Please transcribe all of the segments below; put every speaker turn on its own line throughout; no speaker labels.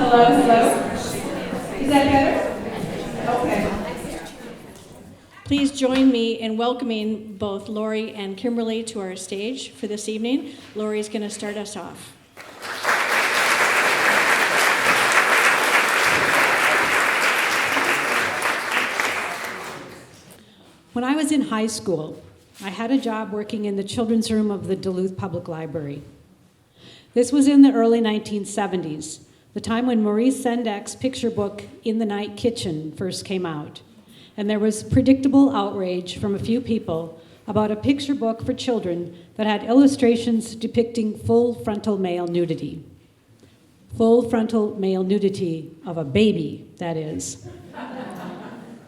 Hello, hello. Is that better? Okay. Please join me in welcoming both Laurie and Kimberly to our stage for this evening. Laurie's going to start us off. When I was in high school, I had a job working in the children's room of the Duluth Public Library. This was in the early 1970s, the time when Maurice Sendak's picture book, In the Night Kitchen, first came out. And there was predictable outrage from a few people about a picture book for children that had illustrations depicting full frontal male nudity. Full frontal male nudity of a baby, that is.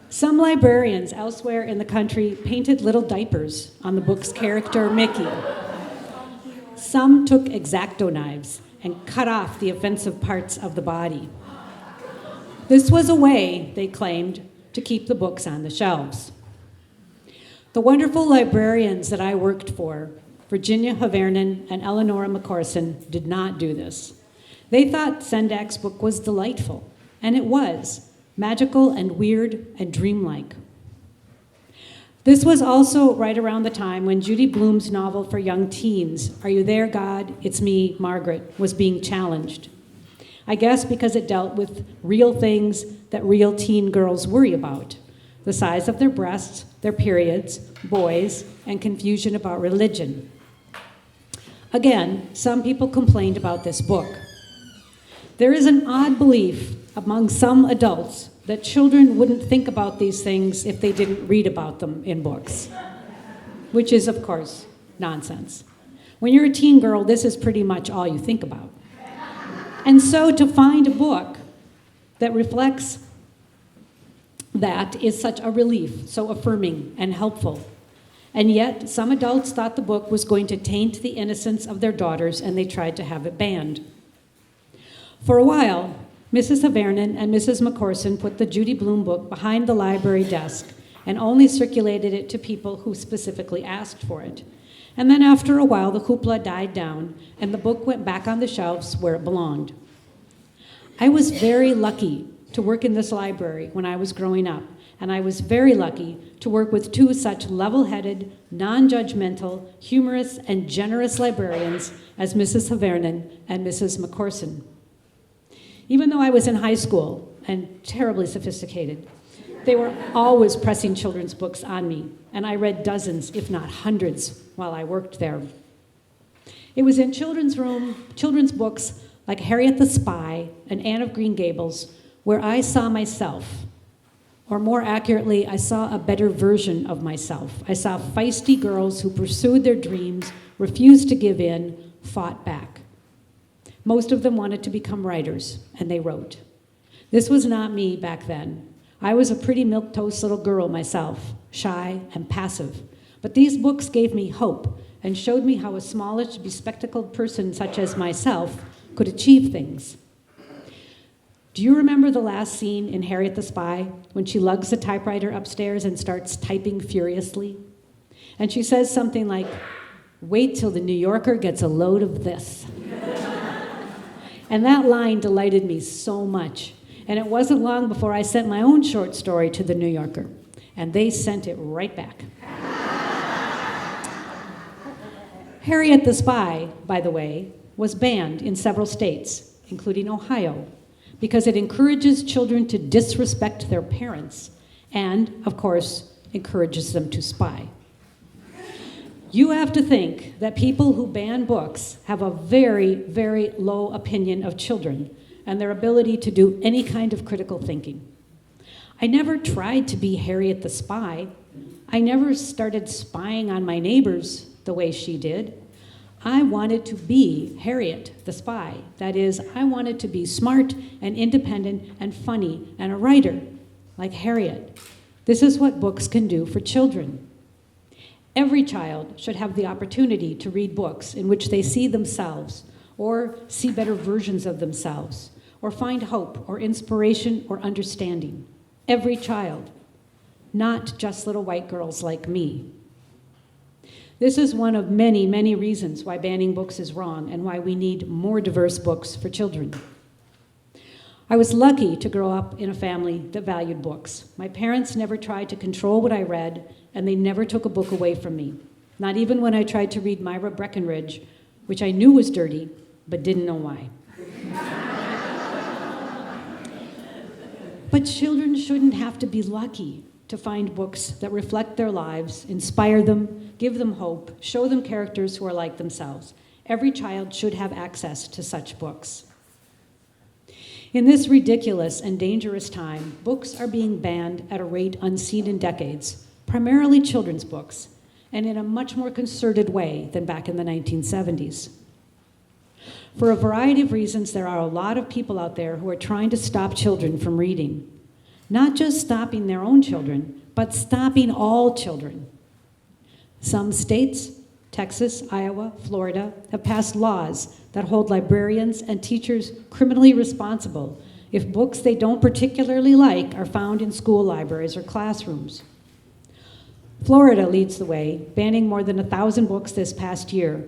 Some librarians elsewhere in the country painted little diapers on the book's character, Mickey. Some took X-Acto knives and cut off the offensive parts of the body. This was a way, they claimed, to keep the books on the shelves. The wonderful librarians that I worked for, Virginia Havernan and Eleonora McCorson, did not do this. They thought Sendak's book was delightful, and it was. Magical and weird and dreamlike. This was also right around the time when Judy Blume's novel for young teens, Are You There, God? It's Me, Margaret, was being challenged. I guess because it dealt with real things that real teen girls worry about. The size of their breasts, their periods, boys, and confusion about religion. Again, some people complained about this book. There is an odd belief among some adults that children wouldn't think about these things if they didn't read about them in books, which is, of course, nonsense. When you're a teen girl, this is pretty much all you think about. And so to find a book that reflects that is such a relief, so affirming and helpful. And yet, some adults thought the book was going to taint the innocence of their daughters, and they tried to have it banned. For a while, Mrs. Havernan and Mrs. McCorson put the Judy Blume book behind the library desk and only circulated it to people who specifically asked for it. And then after a while, the hoopla died down, and the book went back on the shelves where it belonged. I was very lucky to work in this library when I was growing up, and I was very lucky to work with two such level-headed, non-judgmental, humorous, and generous librarians as Mrs. Havernan and Mrs. McCorson. Even though I was in high school and terribly sophisticated, they were always pressing children's books on me, and I read dozens, if not hundreds, while I worked there. It was in children's books like Harriet the Spy and Anne of Green Gables where I saw myself, or more accurately, I saw a better version of myself. I saw feisty girls who pursued their dreams, refused to give in, fought back. Most of them wanted to become writers, and they wrote. This was not me back then. I was a pretty milquetoast little girl myself, shy and passive. But these books gave me hope and showed me how a smallish, bespectacled person such as myself could achieve things. Do you remember the last scene in Harriet the Spy when she lugs the typewriter upstairs and starts typing furiously? And she says something like, "Wait till the New Yorker gets a load of this." And that line delighted me so much. And it wasn't long before I sent my own short story to the New Yorker. And they sent it right back. Harriet the Spy, by the way, was banned in several states, including Ohio, because it encourages children to disrespect their parents and, of course, encourages them to spy. You have to think that people who ban books have a very, very low opinion of children and their ability to do any kind of critical thinking. I never tried to be Harriet the Spy. I never started spying on my neighbors the way she did. I wanted to be Harriet the Spy. That is, I wanted to be smart and independent and funny and a writer like Harriet. This is what books can do for children. Every child should have the opportunity to read books in which they see themselves or see better versions of themselves or find hope or inspiration or understanding. Every child, not just little white girls like me. This is one of many, many reasons why banning books is wrong and why we need more diverse books for children. I was lucky to grow up in a family that valued books. My parents never tried to control what I read, and they never took a book away from me. Not even when I tried to read Myra Breckinridge, which I knew was dirty, but didn't know why. But children shouldn't have to be lucky to find books that reflect their lives, inspire them, give them hope, show them characters who are like themselves. Every child should have access to such books. In this ridiculous and dangerous time, books are being banned at a rate unseen in decades, primarily children's books, and in a much more concerted way than back in the 1970s. For a variety of reasons, there are a lot of people out there who are trying to stop children from reading. Not just stopping their own children, but stopping all children. Some states, Texas, Iowa, Florida, have passed laws that hold librarians and teachers criminally responsible if books they don't particularly like are found in school libraries or classrooms. Florida leads the way, banning more than 1,000 books this past year,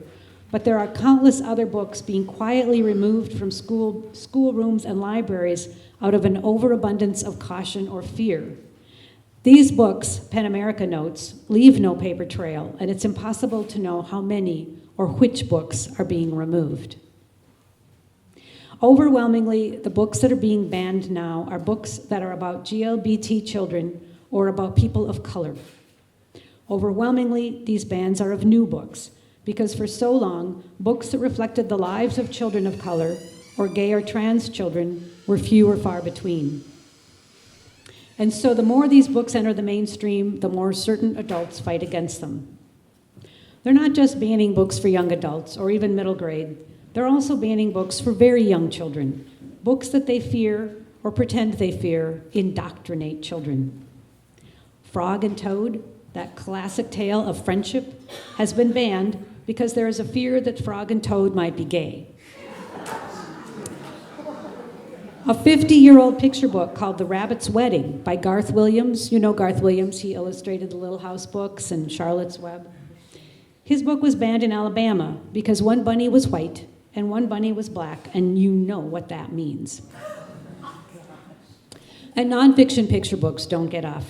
but there are countless other books being quietly removed from schoolrooms and libraries out of an overabundance of caution or fear. These books, PEN America notes, leave no paper trail, and it's impossible to know how many or which books are being removed. Overwhelmingly, the books that are being banned now are books that are about GLBT children or about people of color. Overwhelmingly, these bans are of new books, because for so long, books that reflected the lives of children of color or gay or trans children were few or far between. And so the more these books enter the mainstream, the more certain adults fight against them. They're not just banning books for young adults or even middle grade. They're also banning books for very young children. Books that they fear or pretend they fear indoctrinate children. Frog and Toad, that classic tale of friendship, has been banned because there is a fear that Frog and Toad might be gay. A 50-year-old picture book called The Rabbit's Wedding by Garth Williams. You know Garth Williams, he illustrated the Little House books and Charlotte's Web. His book was banned in Alabama because one bunny was white and one bunny was black, and you know what that means. And nonfiction picture books don't get off.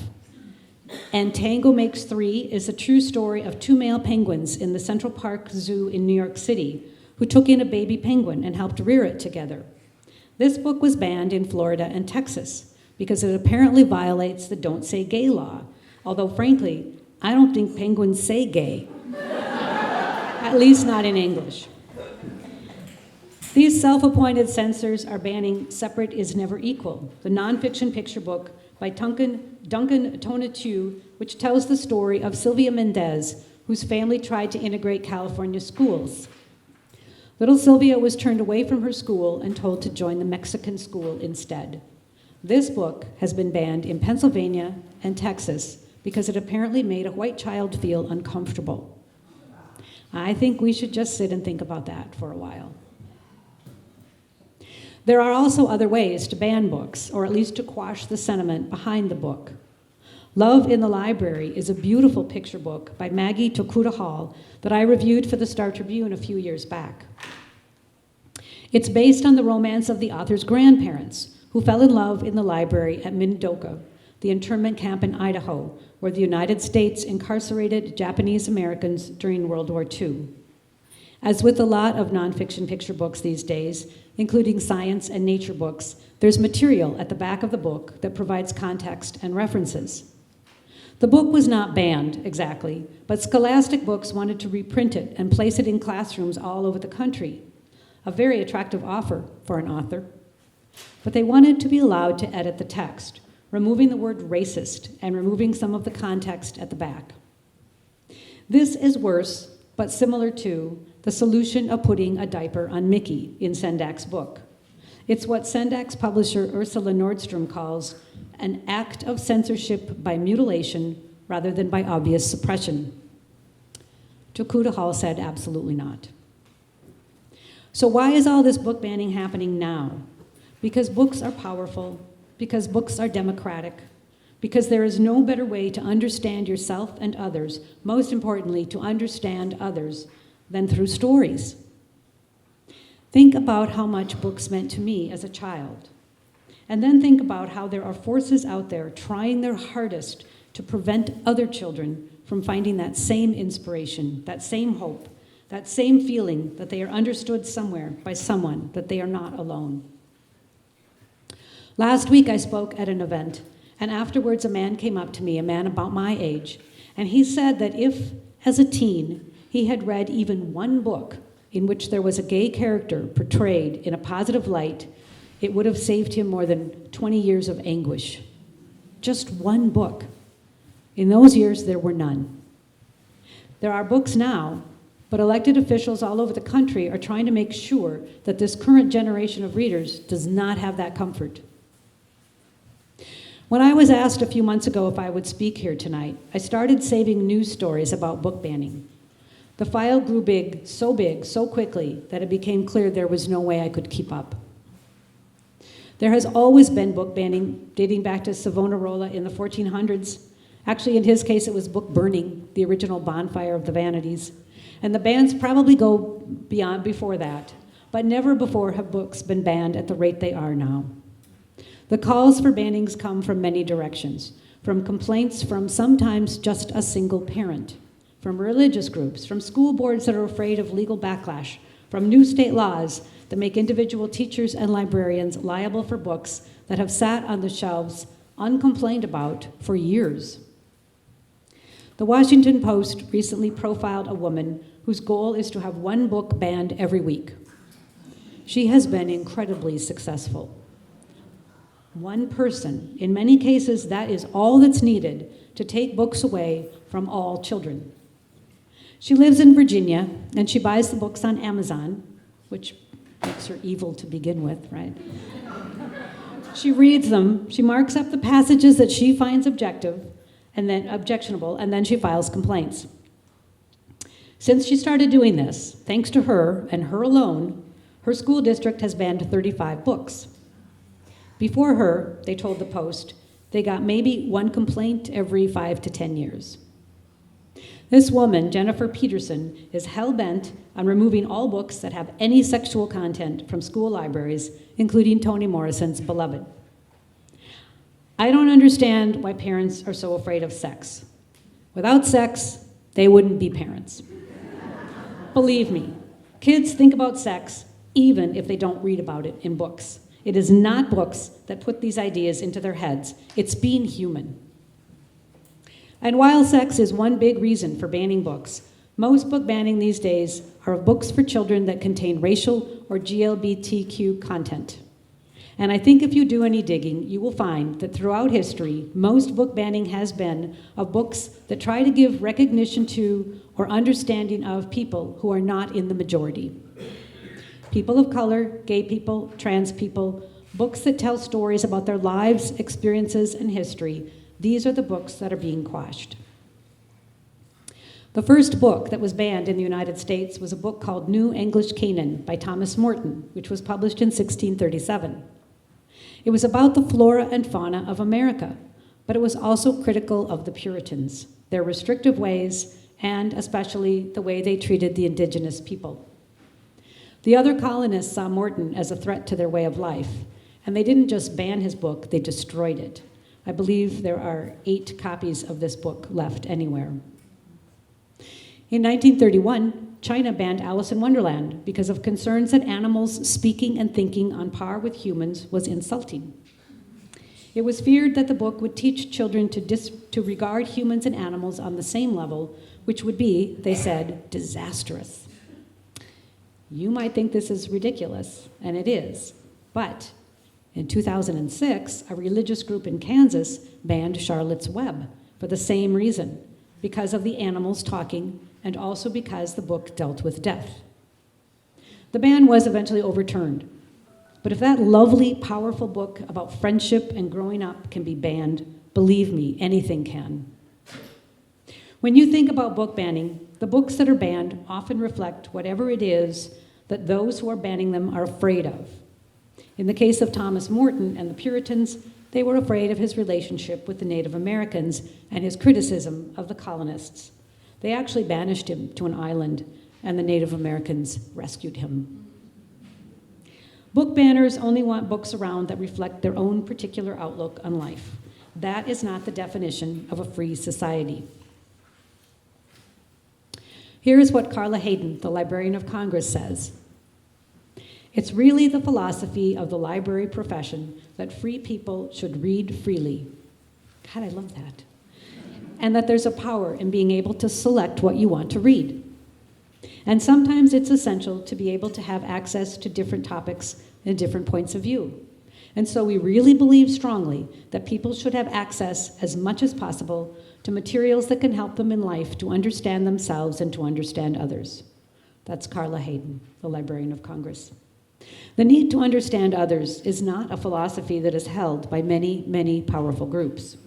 And Tango Makes Three is a true story of two male penguins in the Central Park Zoo in New York City who took in a baby penguin and helped rear it together. This book was banned in Florida and Texas because it apparently violates the Don't Say Gay law, although frankly, I don't think penguins say gay, at least not in English. These self-appointed censors are banning Separate is Never Equal, the nonfiction picture book by Duncan Tonatiuh, which tells the story of Sylvia Mendez, whose family tried to integrate California schools. Little Sylvia was turned away from her school and told to join the Mexican school instead. This book has been banned in Pennsylvania and Texas because it apparently made a white child feel uncomfortable. I think we should just sit and think about that for a while. There are also other ways to ban books, or at least to quash the sentiment behind the book. Love in the Library is a beautiful picture book by Maggie Tokuda Hall that I reviewed for the Star Tribune a few years back. It's based on the romance of the author's grandparents, who fell in love in the library at Minidoka, the internment camp in Idaho, where the United States incarcerated Japanese Americans during World War II. As with a lot of nonfiction picture books these days, including science and nature books, there's material at the back of the book that provides context and references. The book was not banned, exactly, but Scholastic Books wanted to reprint it and place it in classrooms all over the country. A very attractive offer for an author. But they wanted to be allowed to edit the text, removing the word racist and removing some of the context at the back. This is worse, but similar to, the solution of putting a diaper on Mickey in Sendak's book. It's what Sendak's publisher Ursula Nordstrom calls an act of censorship by mutilation rather than by obvious suppression. Tokuda Hall said absolutely not. So why is all this book banning happening now? Because books are powerful, because books are democratic, because there is no better way to understand yourself and others, most importantly, to understand others, than through stories. Think about how much books meant to me as a child. And then think about how there are forces out there trying their hardest to prevent other children from finding that same inspiration, that same hope, that same feeling that they are understood somewhere by someone, that they are not alone. Last week I spoke at an event, and afterwards a man came up to me, a man about my age, and he said that if, as a teen, he had read even one book in which there was a gay character portrayed in a positive light, it would have saved him more than 20 years of anguish. Just one book. In those years, there were none. There are books now, but elected officials all over the country are trying to make sure that this current generation of readers does not have that comfort. When I was asked a few months ago if I would speak here tonight, I started saving news stories about book banning. The file grew big, so quickly, that it became clear there was no way I could keep up. There has always been book banning, dating back to Savonarola in the 1400s. Actually, in his case, it was book burning, the original bonfire of the vanities. And the bans probably go beyond before that, but never before have books been banned at the rate they are now. The calls for bannings come from many directions, from complaints from sometimes just a single parent, from religious groups, from school boards that are afraid of legal backlash, from new state laws that make individual teachers and librarians liable for books that have sat on the shelves uncomplained about for years. The Washington Post recently profiled a woman whose goal is to have one book banned every week. She has been incredibly successful. One person, in many cases, that is all that's needed to take books away from all children. She lives in Virginia, and she buys the books on Amazon, which makes her evil to begin with, right? She reads them, she marks up the passages that she finds objectionable, and then she files complaints. Since she started doing this, thanks to her and her alone, her school district has banned 35 books. Before her, they told the Post, they got maybe one complaint every 5 to 10 years. This woman, Jennifer Peterson, is hell-bent on removing all books that have any sexual content from school libraries, including Toni Morrison's Beloved. I don't understand why parents are so afraid of sex. Without sex, they wouldn't be parents. Believe me, kids think about sex even if they don't read about it in books. It is not books that put these ideas into their heads. It's being human. And while sex is one big reason for banning books, most book banning these days are of books for children that contain racial or GLBTQ content. And I think if you do any digging, you will find that throughout history, most book banning has been of books that try to give recognition to or understanding of people who are not in the majority. People of color, gay people, trans people, books that tell stories about their lives, experiences, and history. These are the books that are being quashed. The first book that was banned in the United States was a book called New English Canaan by Thomas Morton, which was published in 1637. It was about the flora and fauna of America, but it was also critical of the Puritans, their restrictive ways, and especially the way they treated the indigenous people. The other colonists saw Morton as a threat to their way of life, and they didn't just ban his book, they destroyed it. I believe there are 8 copies of this book left anywhere. In 1931, China banned Alice in Wonderland because of concerns that animals speaking and thinking on par with humans was insulting. It was feared that the book would teach children to regard humans and animals on the same level, which would be, they said, disastrous. You might think this is ridiculous, and it is, but in 2006, a religious group in Kansas banned Charlotte's Web for the same reason, because of the animals talking and also because the book dealt with death. The ban was eventually overturned, but if that lovely, powerful book about friendship and growing up can be banned, believe me, anything can. When you think about book banning, the books that are banned often reflect whatever it is that those who are banning them are afraid of. In the case of Thomas Morton and the Puritans, they were afraid of his relationship with the Native Americans and his criticism of the colonists. They actually banished him to an island, and the Native Americans rescued him. Book banners only want books around that reflect their own particular outlook on life. That is not the definition of a free society. Here is what Carla Hayden, the Librarian of Congress, says. It's really the philosophy of the library profession that free people should read freely. God, I love that. And that there's a power in being able to select what you want to read. And sometimes it's essential to be able to have access to different topics and different points of view. And so we really believe strongly that people should have access as much as possible to materials that can help them in life to understand themselves and to understand others. That's Carla Hayden, the Librarian of Congress. The need to understand others is not a philosophy that is held by many, many powerful groups.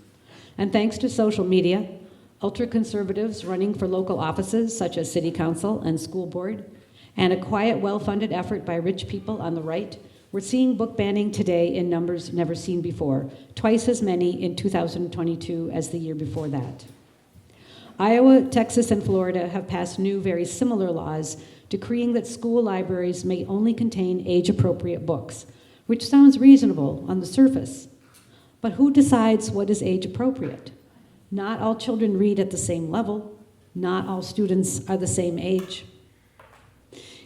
And thanks to social media, ultra-conservatives running for local offices such as city council and school board, and a quiet, well-funded effort by rich people on the right, we're seeing book banning today in numbers never seen before, twice as many in 2022 as the year before that. Iowa, Texas, and Florida have passed new, very similar laws decreeing that school libraries may only contain age-appropriate books, which sounds reasonable on the surface. But who decides what is age-appropriate? Not all children read at the same level. Not all students are the same age.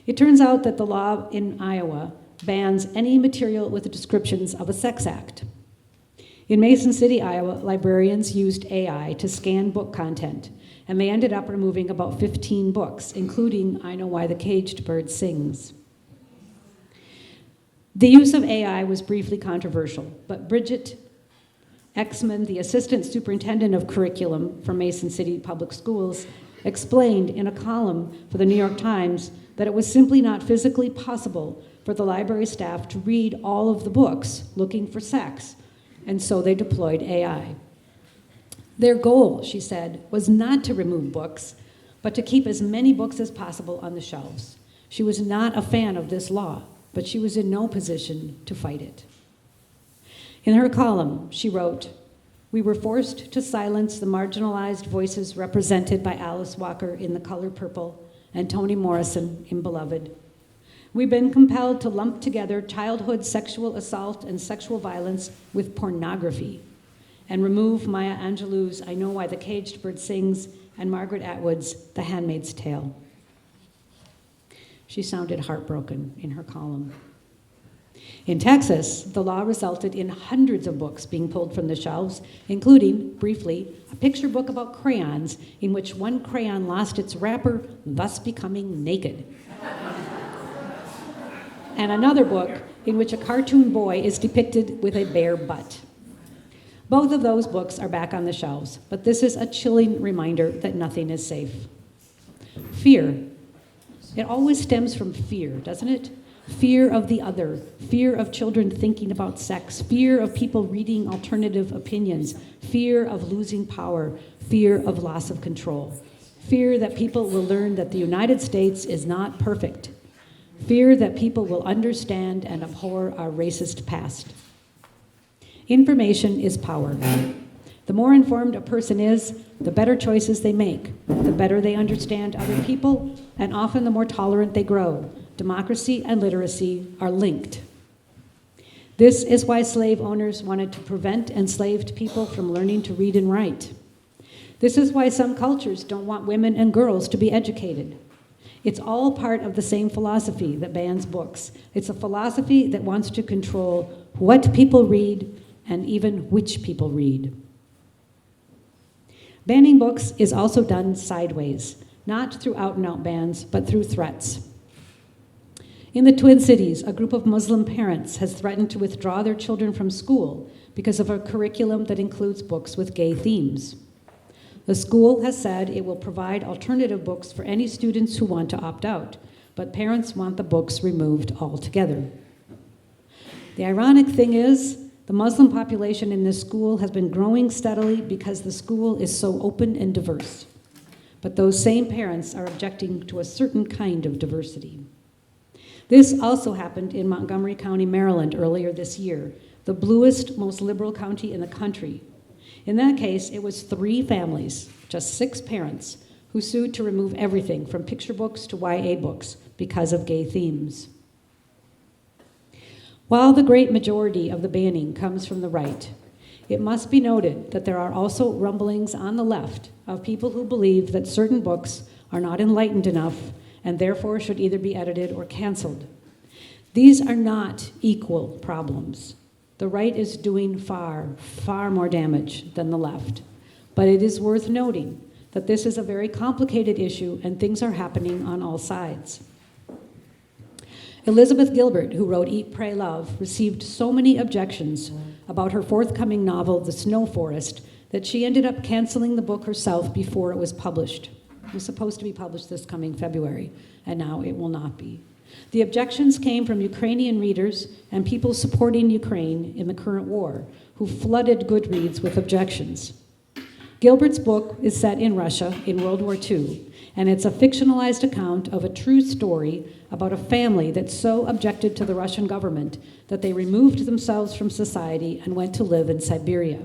It turns out that the law in Iowa bans any material with the descriptions of a sex act. In Mason City, Iowa, librarians used AI to scan book content, and they ended up removing about 15 books, including I Know Why the Caged Bird Sings. The use of AI was briefly controversial, but Bridget Exman, the assistant superintendent of curriculum for Mason City Public Schools, explained in a column for the New York Times that it was simply not physically possible for the library staff to read all of the books looking for sex, and so they deployed AI. Their goal, she said, was not to remove books, but to keep as many books as possible on the shelves. She was not a fan of this law, but she was in no position to fight it. In her column, she wrote, "We were forced to silence the marginalized voices represented by Alice Walker in The Color Purple and Toni Morrison in Beloved. We've been compelled to lump together childhood sexual assault and sexual violence with pornography and remove Maya Angelou's I Know Why the Caged Bird Sings and Margaret Atwood's The Handmaid's Tale." She sounded heartbroken in her column. In Texas, the law resulted in hundreds of books being pulled from the shelves, including, briefly, a picture book about crayons in which one crayon lost its wrapper, thus becoming naked. And another book in which a cartoon boy is depicted with a bare butt. Both of those books are back on the shelves, but this is a chilling reminder that nothing is safe. Fear. It always stems from fear, doesn't it? Fear of the other, fear of children thinking about sex, fear of people reading alternative opinions, fear of losing power, fear of loss of control, fear that people will learn that the United States is not perfect, fear that people will understand and abhor our racist past. Information is power. The more informed a person is, the better choices they make, the better they understand other people, and often the more tolerant they grow. Democracy and literacy are linked. This is why slave owners wanted to prevent enslaved people from learning to read and write. This is why some cultures don't want women and girls to be educated. It's all part of the same philosophy that bans books. It's a philosophy that wants to control what people read and even which people read. Banning books is also done sideways, not through out-and-out bans, but through threats. In the Twin Cities, a group of Muslim parents has threatened to withdraw their children from school because of a curriculum that includes books with gay themes. The school has said it will provide alternative books for any students who want to opt out, but parents want the books removed altogether. The ironic thing is, the Muslim population in this school has been growing steadily because the school is so open and diverse. But those same parents are objecting to a certain kind of diversity. This also happened in Montgomery County, Maryland, earlier this year, the bluest, most liberal county in the country. In that case, it was 3 families, just 6 parents, who sued to remove everything from picture books to YA books because of gay themes. While the great majority of the banning comes from the right, it must be noted that there are also rumblings on the left of people who believe that certain books are not enlightened enough and therefore should either be edited or canceled. These are not equal problems. The right is doing far, far more damage than the left. But it is worth noting that this is a very complicated issue and things are happening on all sides. Elizabeth Gilbert, who wrote Eat, Pray, Love, received so many objections about her forthcoming novel, The Snow Forest, that she ended up canceling the book herself before it was published. It was supposed to be published this coming February, and now it will not be. The objections came from Ukrainian readers and people supporting Ukraine in the current war, who flooded Goodreads with objections. Gilbert's book is set in Russia in World War II, and it's a fictionalized account of a true story about a family that so objected to the Russian government that they removed themselves from society and went to live in Siberia.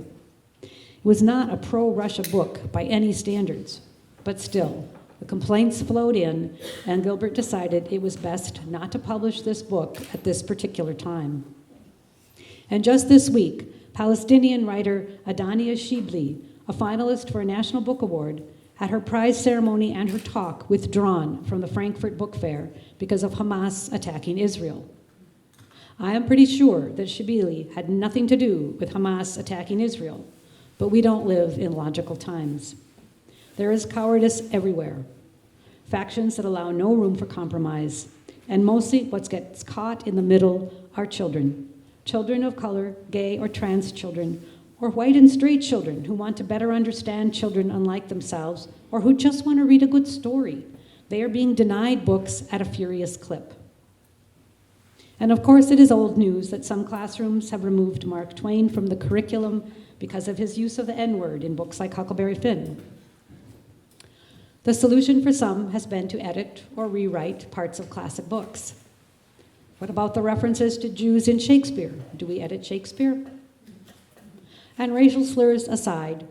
It was not a pro-Russia book by any standards, but still, the complaints flowed in, and Gilbert decided it was best not to publish this book at this particular time. And just this week, Palestinian writer Adania Shibli, a finalist for a National Book Award, had her prize ceremony and her talk withdrawn from the Frankfurt Book Fair because of Hamas attacking Israel. I am pretty sure that Shibli had nothing to do with Hamas attacking Israel, but we don't live in logical times. There is cowardice everywhere, factions that allow no room for compromise, and mostly what gets caught in the middle are children of color, gay or trans children, or white and straight children who want to better understand children unlike themselves, or who just want to read a good story. They are being denied books at a furious clip. And of course, it is old news that some classrooms have removed Mark Twain from the curriculum because of his use of the N-word in books like Huckleberry Finn. The solution for some has been to edit or rewrite parts of classic books. What about the references to Jews in Shakespeare? Do we edit Shakespeare? And racial slurs aside,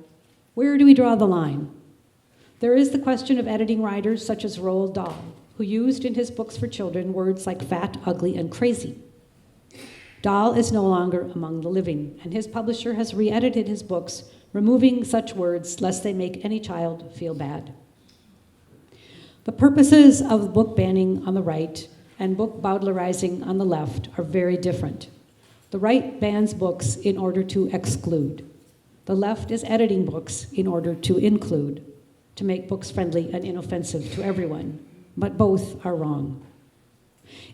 where do we draw the line? There is the question of editing writers such as Roald Dahl, who used in his books for children words like fat, ugly, and crazy. Dahl is no longer among the living, and his publisher has re-edited his books, removing such words lest they make any child feel bad. The purposes of book banning on the right and book Bowdlerizing on the left are very different. The right bans books in order to exclude. The left is editing books in order to include, to make books friendly and inoffensive to everyone. But both are wrong.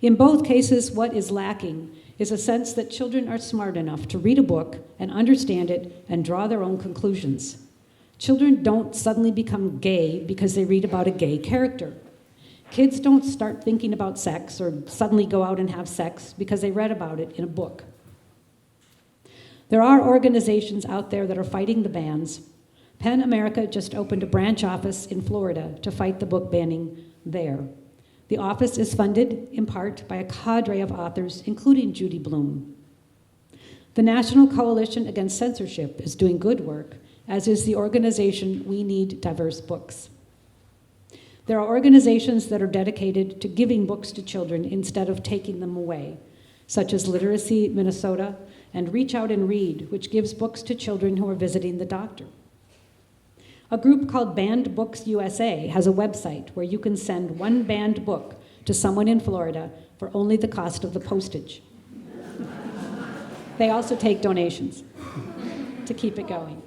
In both cases, what is lacking is a sense that children are smart enough to read a book and understand it and draw their own conclusions. Children don't suddenly become gay because they read about a gay character. Kids don't start thinking about sex or suddenly go out and have sex because they read about it in a book. There are organizations out there that are fighting the bans. PEN America just opened a branch office in Florida to fight the book banning there. The office is funded, in part, by a cadre of authors, including Judy Blume. The National Coalition Against Censorship is doing good work, as is the organization We Need Diverse Books. There are organizations that are dedicated to giving books to children instead of taking them away, such as Literacy Minnesota and Reach Out and Read, which gives books to children who are visiting the doctor. A group called Banned Books USA has a website where you can send one banned book to someone in Florida for only the cost of the postage. They also take donations to keep it going.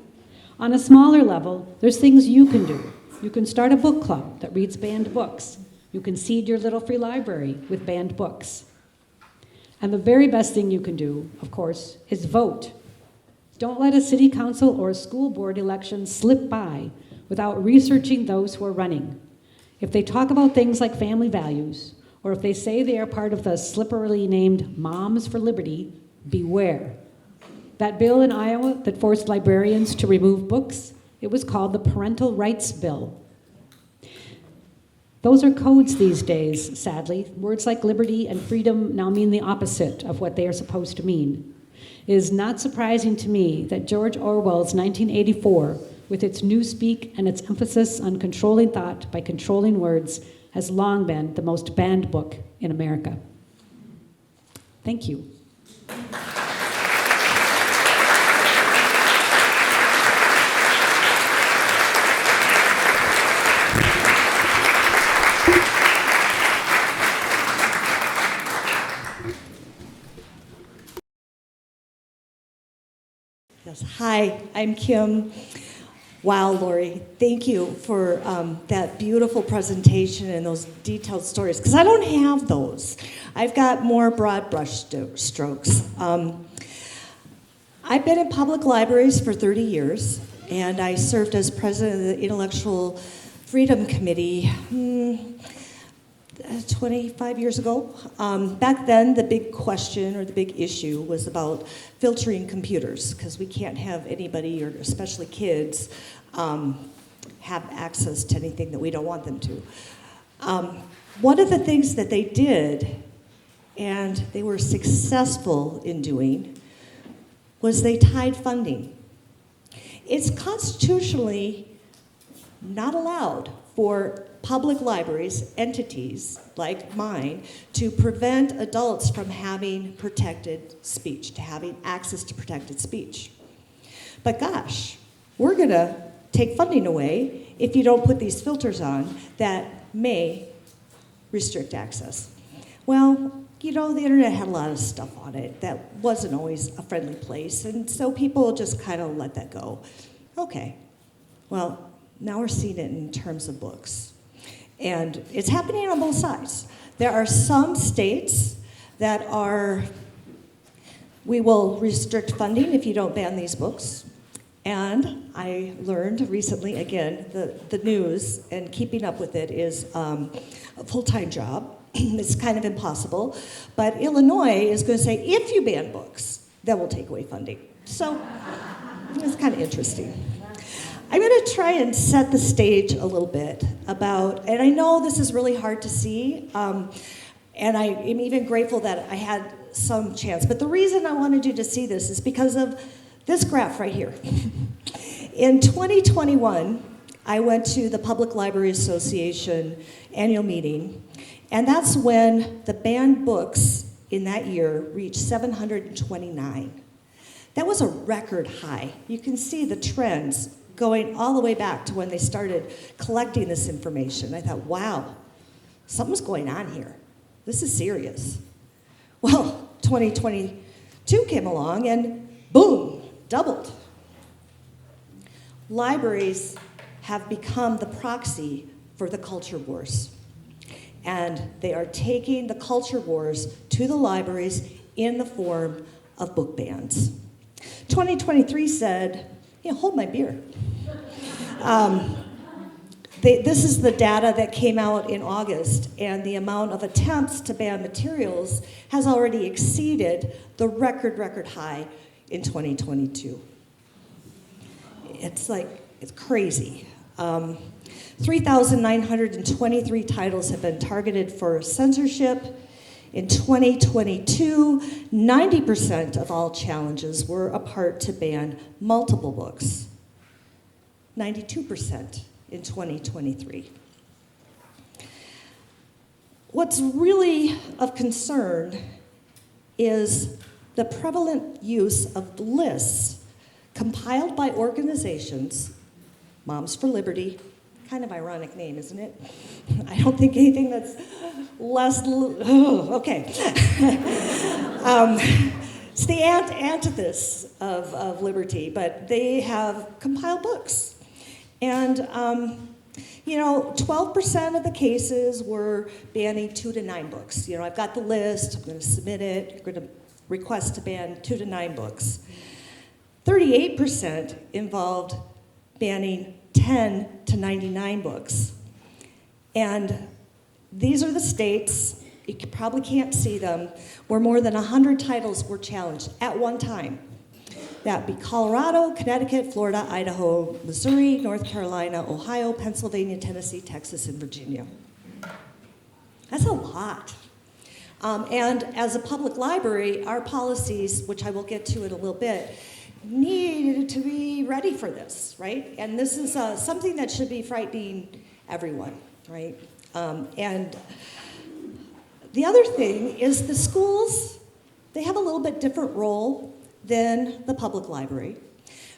On a smaller level, there's things you can do. You can start a book club that reads banned books. You can seed your little free library with banned books. And the very best thing you can do, of course, is vote. Don't let a city council or a school board election slip by without researching those who are running. If they talk about things like family values, or if they say they are part of the slipperily named Moms for Liberty, beware. That bill in Iowa that forced librarians to remove books, it was called the Parental Rights Bill. Those are codes these days, sadly. Words like liberty and freedom now mean the opposite of what they are supposed to mean. It is not surprising to me that George Orwell's 1984, with its newspeak and its emphasis on controlling thought by controlling words, has long been the most banned book in America. Thank you.
Yes. Hi, I'm Kim. Wow, Laurie, thank you for that beautiful presentation and those detailed stories, because I don't have those. I've got more broad brush strokes. I've been in public libraries for 30 years, and I served as president of the Intellectual Freedom Committee 25 years ago. Back then, the big question or the big issue was about filtering computers, because we can't have anybody, or especially kids, have access to anything that we don't want them to. One of the things that they did, and they were successful in doing, was they tied funding. It's constitutionally not allowed for public libraries, entities like mine, to prevent adults from having protected speech, to having access to protected speech. But gosh, we're gonna take funding away if you don't put these filters on that may restrict access. Well, you know, the internet had a lot of stuff on it that wasn't always a friendly place, and so people just kind of let that go. Okay, well, now we're seeing it in terms of books. And it's happening on both sides. There are some states that we will restrict funding if you don't ban these books. And I learned recently, again, the news and keeping up with it is a full-time job. It's kind of impossible. But Illinois is going to say, if you ban books, then we'll take away funding. So it's kind of interesting. I'm going to try and set the stage a little bit about, and I know this is really hard to see, and I am even grateful that I had some chance, but the reason I wanted you to see this is because of this graph right here. In 2021, I went to the Public Library Association annual meeting, and that's when the banned books in that year reached 729. That was a record high. You can see the trends going all the way back to when they started collecting this information. I thought, wow, something's going on here. This is serious. Well, 2022 came along and boom, doubled. Libraries have become the proxy for the culture wars. And they are taking the culture wars to the libraries in the form of book bans. 2023 said, yeah, hold my beer. This is the data that came out in August, and the amount of attempts to ban materials has already exceeded the record high in 2022. It's crazy. 3,923 titles have been targeted for censorship. In 2022, 90% of all challenges were a part to ban multiple books. 92% in 2023. What's really of concern is the prevalent use of lists compiled by organizations, Moms for Liberty, kind of ironic name, isn't it? I don't think anything that's less, okay. It's the antithesis of liberty, but they have compiled books. And, 12% of the cases were banning 2 to 9 books. I've got the list, I'm going to submit it, you're going to request to ban 2 to 9 books. 38% involved banning 10 to 99 books. And these are the states, you probably can't see them, where more than 100 titles were challenged at one time. That would be Colorado, Connecticut, Florida, Idaho, Missouri, North Carolina, Ohio, Pennsylvania, Tennessee, Texas, and Virginia. That's a lot. And as a public library, our policies, which I will get to in a little bit, need to be ready for this, right? And this is something that should be frightening everyone, right? And the other thing is the schools, they have a little bit different role than the public library.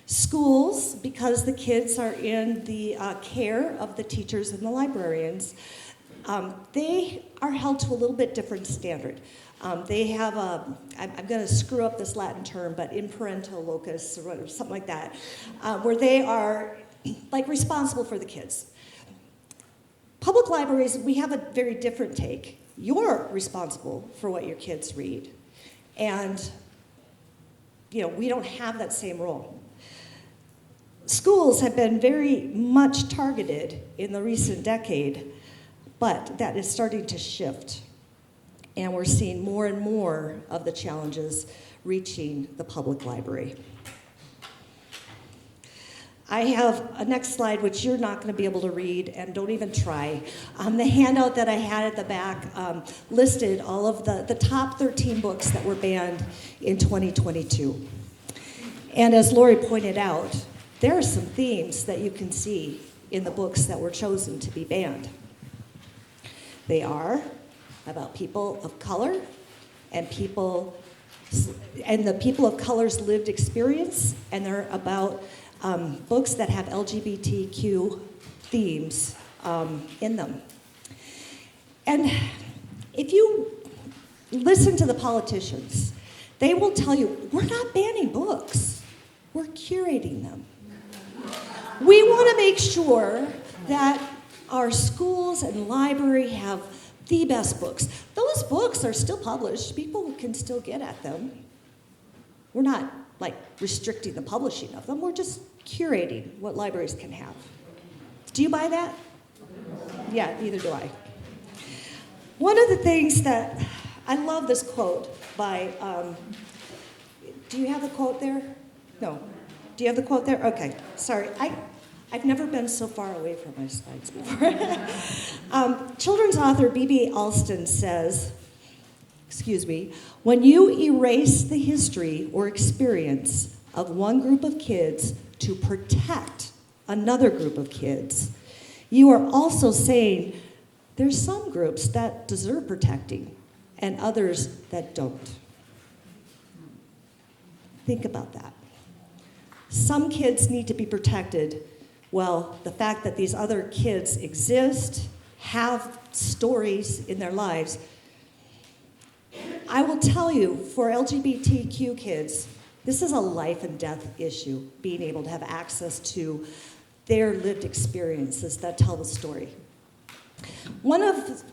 Schools, because the kids are in the care of the teachers and the librarians, they are held to a little bit different standard. They have I'm going to screw up this Latin term, but imparential locus or whatever, something like that, where they are like responsible for the kids. Public libraries, we have a very different take. You're responsible for what your kids read. And, we don't have that same role. Schools have been very much targeted in the recent decade, but that is starting to shift. And we're seeing more and more of the challenges reaching the public library. I have a next slide, which you're not going to be able to read, and don't even try. The handout that I had at the back listed all of the top 13 books that were banned in 2022. And as Laurie pointed out, there are some themes that you can see in the books that were chosen to be banned. They are about people of color and the people of color's lived experience, and they're about books that have LGBTQ themes in them. And if you listen to the politicians, they will tell you, we're not banning books, we're curating them. We want to make sure that our schools and library have the best books. Those books are still published. People can still get at them. We're not restricting the publishing of them. We're just curating what libraries can have. Do you buy that? Yeah, neither do I. One of the things that, I love this quote by, do you have the quote there? No. Do you have the quote there? Okay, sorry. I've never been so far away from my slides before. Children's author B.B. Alston says, when you erase the history or experience of one group of kids to protect another group of kids, you are also saying there's some groups that deserve protecting and others that don't. Think about that. Some kids need to be protected. Well, the fact that these other kids exist, have stories in their lives, I will tell you, for LGBTQ kids, this is a life and death issue, being able to have access to their lived experiences that tell the story. One of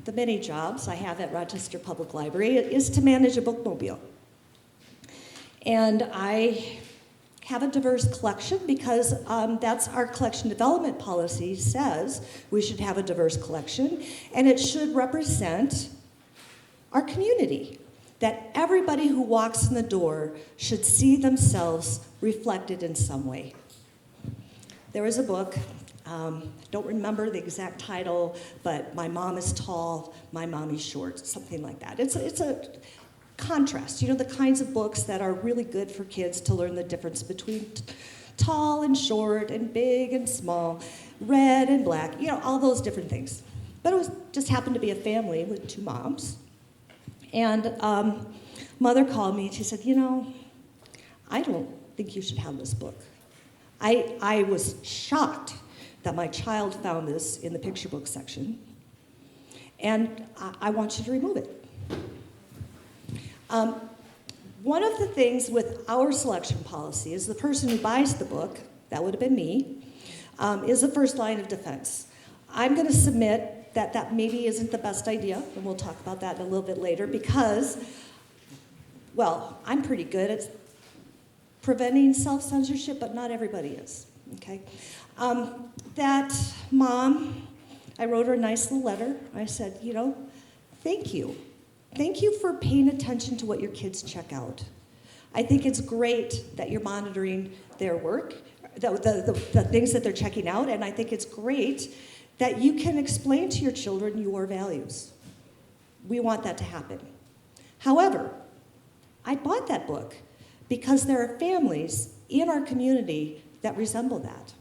the many jobs I have at Rochester Public Library is to manage a bookmobile. And I have a diverse collection because that's our collection development policy says we should have a diverse collection, and it should represent our community, that everybody who walks in the door should see themselves reflected in some way. There is a book, don't remember the exact title, but My Mom is Tall, My Mommy's Short, something like that. It's a contrast, the kinds of books that are really good for kids to learn the difference between tall and short and big and small, red and black, all those different things. But it just happened to be a family with two moms. And mother called me and she said, I don't think you should have this book. I was shocked that my child found this in the picture book section, and I want you to remove it. One of the things with our selection policy is the person who buys the book, that would have been me, is the first line of defense. I'm going to submit that maybe isn't the best idea, and we'll talk about that a little bit later, because, I'm pretty good at preventing self-censorship, but not everybody is, okay? That mom, I wrote her a nice little letter. I said, thank you. Thank you for paying attention to what your kids check out. I think it's great that you're monitoring their work, the things that they're checking out, and I think it's great that you can explain to your children your values. We want that to happen. However, I bought that book because there are families in our community that resemble that.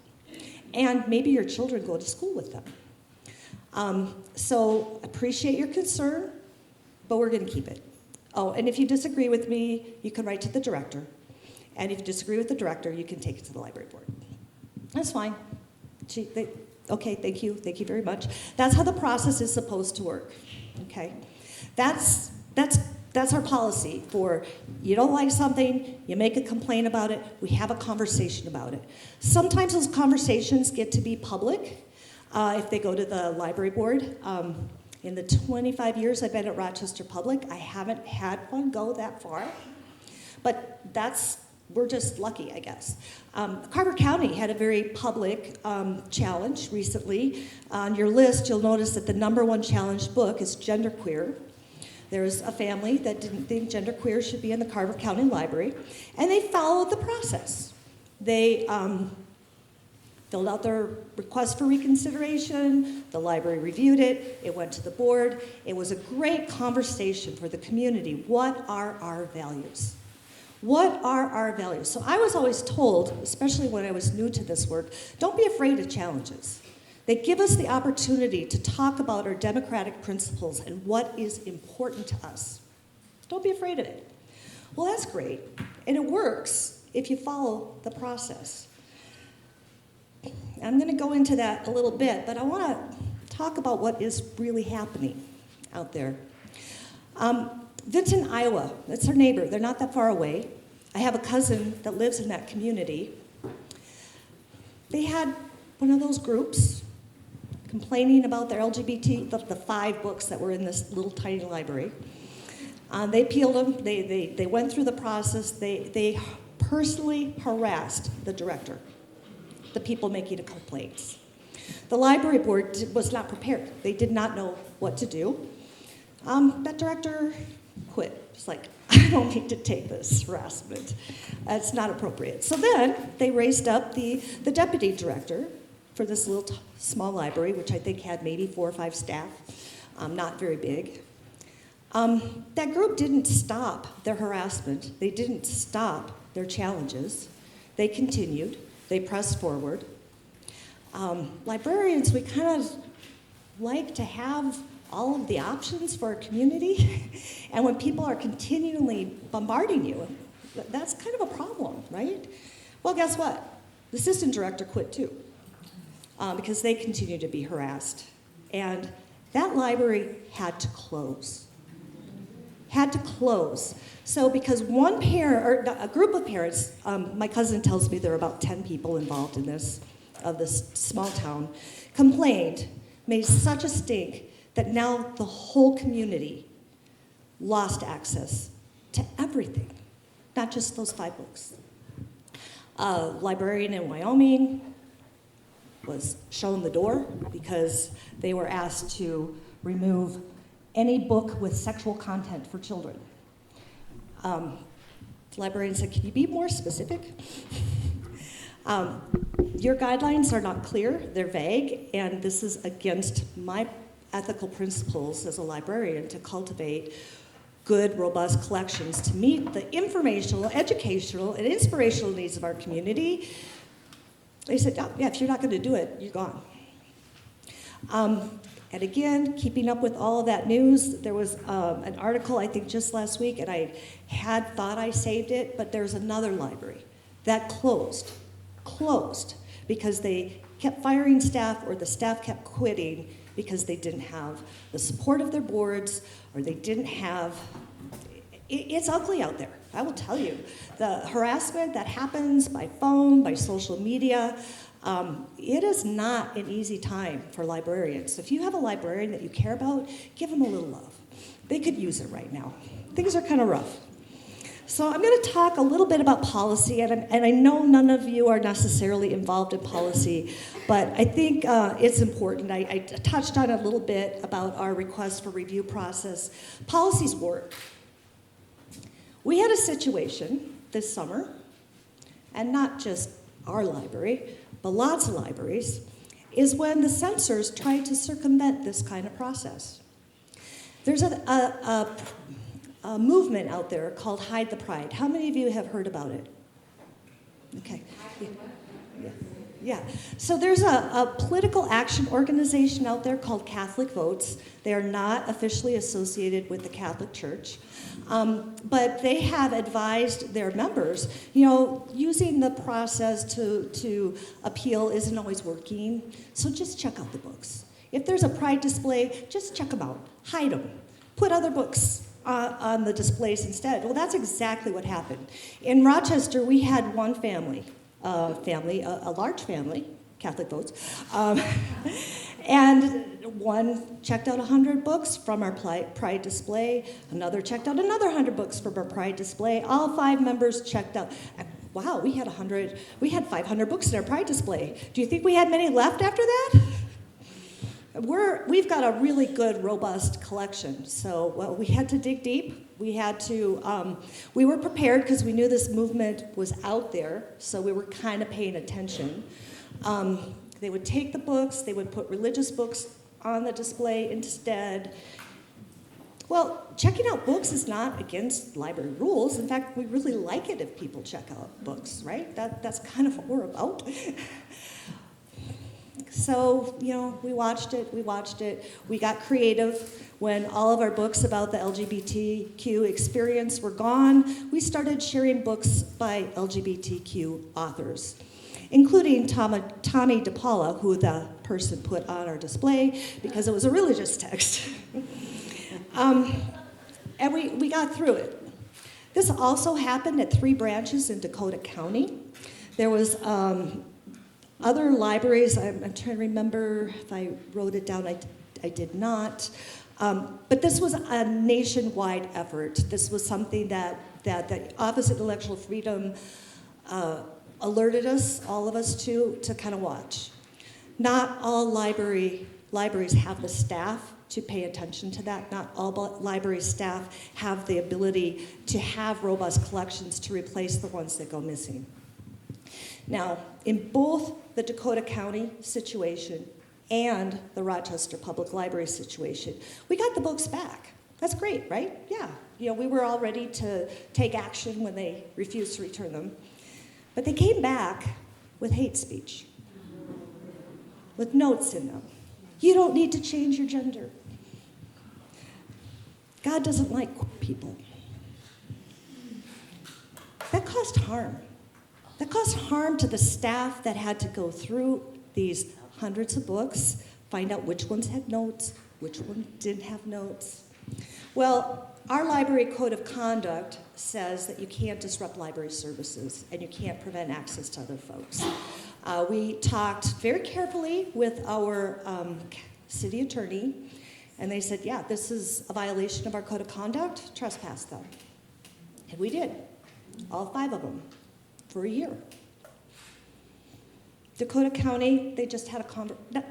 And maybe your children go to school with them. So appreciate your concern, but we're going to keep it. Oh, and if you disagree with me, you can write to the director. And if you disagree with the director, you can take it to the library board. That's fine. Okay, thank you very much. That's how the process is supposed to work, okay? That's That's our policy for you don't like something, you make a complaint about it, we have a conversation about it. Sometimes those conversations get to be public if they go to the library board. In the 25 years I've been at Rochester Public, I haven't had one go that far. But we're just lucky, I guess. Carver County had a very public challenge recently. On your list, you'll notice that the #1 challenged book is Genderqueer. There's a family that didn't think genderqueer should be in the Carver County Library, and they followed the process. They filled out their request for reconsideration, the library reviewed it, it went to the board. It was a great conversation for the community. What are our values? What are our values? So I was always told, especially when I was new to this work, don't be afraid of challenges. They give us the opportunity to talk about our democratic principles and what is important to us. Don't be afraid of it. Well, that's great. And it works if you follow the process. I'm going to go into that a little bit, but I want to talk about what is really happening out there. Vinton, Iowa, that's our neighbor. They're not that far away. I have a cousin that lives in that community. They had one of those groups complaining about their LGBT, the 5 books that were in this little tiny library. They appealed them. They went through the process. They personally harassed the director, the people making the complaints. The library board was not prepared. They did not know what to do. That director quit. It's like, I don't need to take this harassment. It's not appropriate. So then they raised up the deputy director for this little small library, which I think had maybe 4 or 5 staff, not very big. That group didn't stop their harassment. They didn't stop their challenges. They continued. They pressed forward. Librarians, we kind of like to have all of the options for our community. And when people are continually bombarding you, that's kind of a problem, right? Well, guess what? The assistant director quit too, because they continued to be harassed. And that library had to close. Had to close. So because one parent, or a group of parents, my cousin tells me there are about 10 people involved in this, of this small town, complained, made such a stink that now the whole community lost access to everything, not just those 5 books. A librarian in Wyoming was shown the door because they were asked to remove any book with sexual content for children. The librarian said, can you be more specific? Your guidelines are not clear, they're vague, and this is against my ethical principles as a librarian to cultivate good, robust collections to meet the informational, educational, and inspirational needs of our community. They said, oh, yeah, if you're not going to do it, you're gone. And again, keeping up with all of that news, there was an article, I think just last week, and I had thought I saved it, but there's another library that closed because they kept firing staff or the staff kept quitting because they didn't have the support of their boards or they didn't have, it's ugly out there, I will tell you. The harassment that happens by phone, by social media, it is not an easy time for librarians. So if you have a librarian that you care about, give them a little love. They could use it right now. Things are kind of rough. So I'm going to talk a little bit about policy, and I know none of you are necessarily involved in policy, but I think it's important. I touched on it a little bit about our request for review process. Policies work. We had a situation this summer, and not just our library, but lots of libraries, is when the censors tried to circumvent this kind of process. There's a movement out there called Hide the Pride. How many of you have heard about it? Okay. Yeah. So there's a political action organization out there called Catholic Votes. They are not officially associated with the Catholic Church, but they have advised their members, using the process to appeal isn't always working, so just check out the books. If there's a pride display, just check them out, hide them, put other books on the displays instead. Well, that's exactly what happened. In Rochester, we had one family, a large family, Catholic votes, and one checked out 100 books from our Pride display, another checked out another 100 books from our Pride display. All 5 members checked out. Wow, we had 500 books in our Pride display. Do you think we had many left after that? We've got a really good, robust collection. So, well, we had to dig deep. We were prepared because we knew this movement was out there, so we were kind of paying attention. They would take the books, they would put religious books on the display instead. Well, checking out books is not against library rules. In fact, we really like it if people check out books, right? That's kind of what we're about. So, we watched it. We got creative. When all of our books about the LGBTQ experience were gone, we started sharing books by LGBTQ authors, including Tommy DePaula, who the person put on our display because it was a religious text. And we got through it. This also happened at 3 branches in Dakota County. There was other libraries. I'm trying to remember if I wrote it down. I did not. But this was a nationwide effort. This was something that the Office of Intellectual Freedom alerted us, all of us, to kind of watch. Not all libraries have the staff to pay attention to that. Not all library staff have the ability to have robust collections to replace the ones that go missing. Now, in both the Dakota County situation and the Rochester Public Library situation, we got the books back. That's great, right? Yeah. We were all ready to take action when they refused to return them. But they came back with hate speech, with notes in them. You don't need to change your gender. God doesn't like queer people. That caused harm. That caused harm to the staff that had to go through these hundreds of books, find out which ones had notes, which ones didn't have notes. Well, our library code of conduct says that you can't disrupt library services and you can't prevent access to other folks. We talked very carefully with our city attorney, and they said, yeah, this is a violation of our code of conduct, trespass them. And we did, all 5 of them, for a year. Dakota County, they just had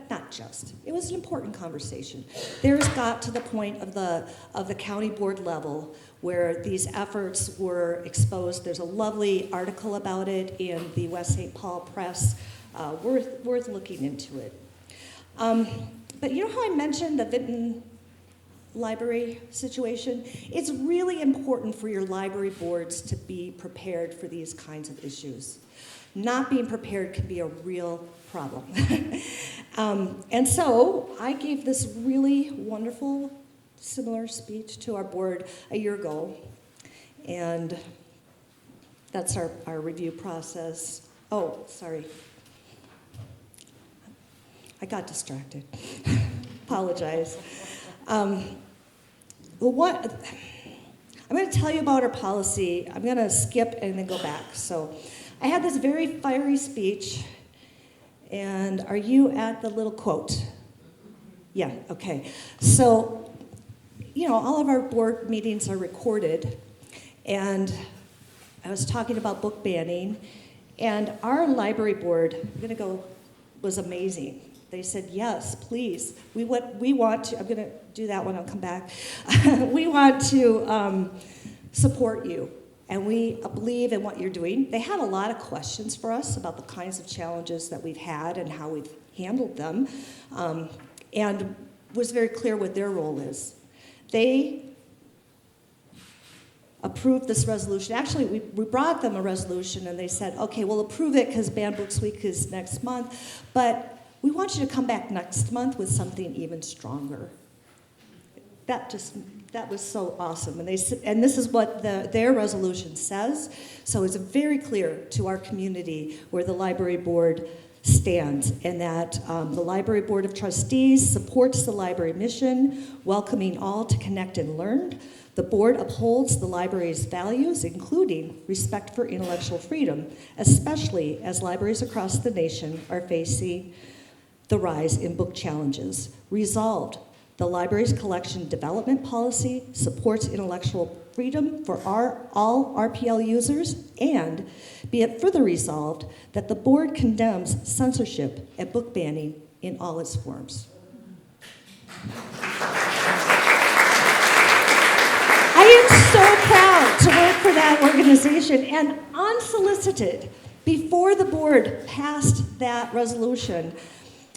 not just, it was an important conversation. Theirs got to the point of the county board level where these efforts were exposed. There's a lovely article about it in the West St. Paul Press, worth looking into it. But you know how I mentioned the Vinton library situation? It's really important for your library boards to be prepared for these kinds of issues. Not being prepared can be a real problem. And so I gave this really wonderful, similar speech to our board a year ago. And that's our review process. Oh, sorry. I got distracted. Apologize. I'm going to tell you about our policy. I'm going to skip and then go back. So I had this very fiery speech, and are you at the little quote? Yeah, okay. So, all of our board meetings are recorded, and I was talking about book banning, and our library board, was amazing. They said, yes, please. We want to, I'm going to do that one, I'll come back. We want to support you, and we believe in what you're doing. They had a lot of questions for us about the kinds of challenges that we've had and how we've handled them, and was very clear what their role is. They approved this resolution. Actually, we brought them a resolution, and they said, okay, we'll approve it because Banned Books Week is next month, but we want you to come back next month with something even stronger. That was so awesome. And this is what their resolution says. So it's very clear to our community where the library board stands, and that the Library Board of Trustees supports the library mission, welcoming all to connect and learn. The board upholds the library's values, including respect for intellectual freedom, especially as libraries across the nation are facing the rise in book challenges. Resolved, the library's collection development policy supports intellectual freedom for all RPL users, and be it further resolved that the board condemns censorship and book banning in all its forms. I am so proud to work for that organization, and unsolicited, before the board passed that resolution,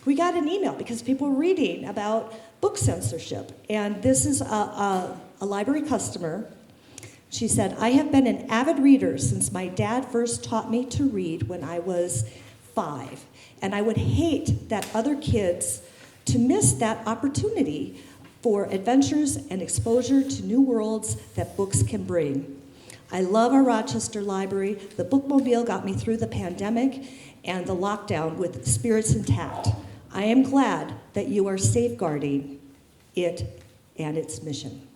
we got an email because people were reading about book censorship. And this is a library customer. She said, I have been an avid reader since my dad first taught me to read when I was 5. And I would hate that other kids to miss that opportunity for adventures and exposure to new worlds that books can bring. I love our Rochester library. The bookmobile got me through the pandemic and the lockdown with spirits intact. I am glad that you are safeguarding it and its mission.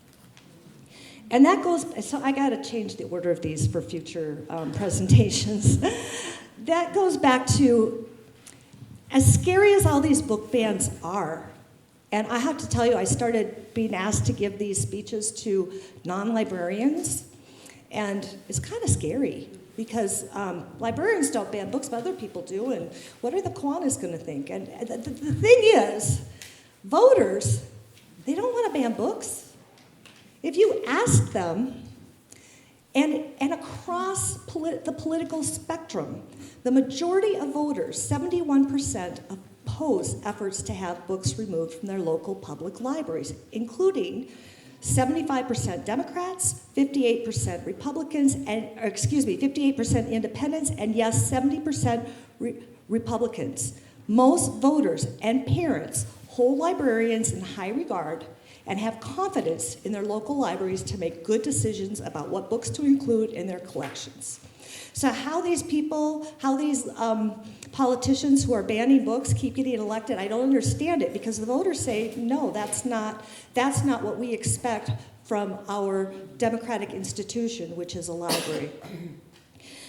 And that goes, so I got to change the order of these for future presentations. That goes back to, as scary as all these book bans are, and I have to tell you, I started being asked to give these speeches to non-librarians, and it's kind of scary because librarians don't ban books, but other people do, and what are the Kiwanis going to think? And the thing is, voters, they don't want to ban books. If you ask them, and across the political spectrum, the majority of voters, 71%, oppose efforts to have books removed from their local public libraries, including 75% Democrats, 58% Republicans, 58% independents, and yes, 70% Republicans. Most voters and parents hold librarians in high regard and have confidence in their local libraries to make good decisions about what books to include in their collections. So how these politicians who are banning books keep getting elected, I don't understand it, because the voters say, no, that's not what we expect from our democratic institution, which is a library.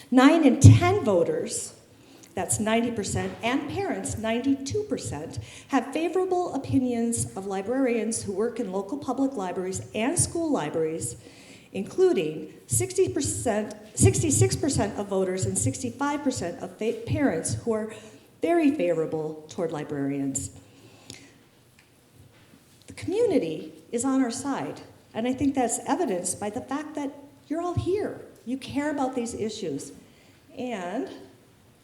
9 in 10 voters, that's 90%, and parents, 92%, have favorable opinions of librarians who work in local public libraries and school libraries, including 66% of voters and 65% of parents who are very favorable toward librarians. The community is on our side, and I think that's evidenced by the fact that you're all here. You care about these issues, and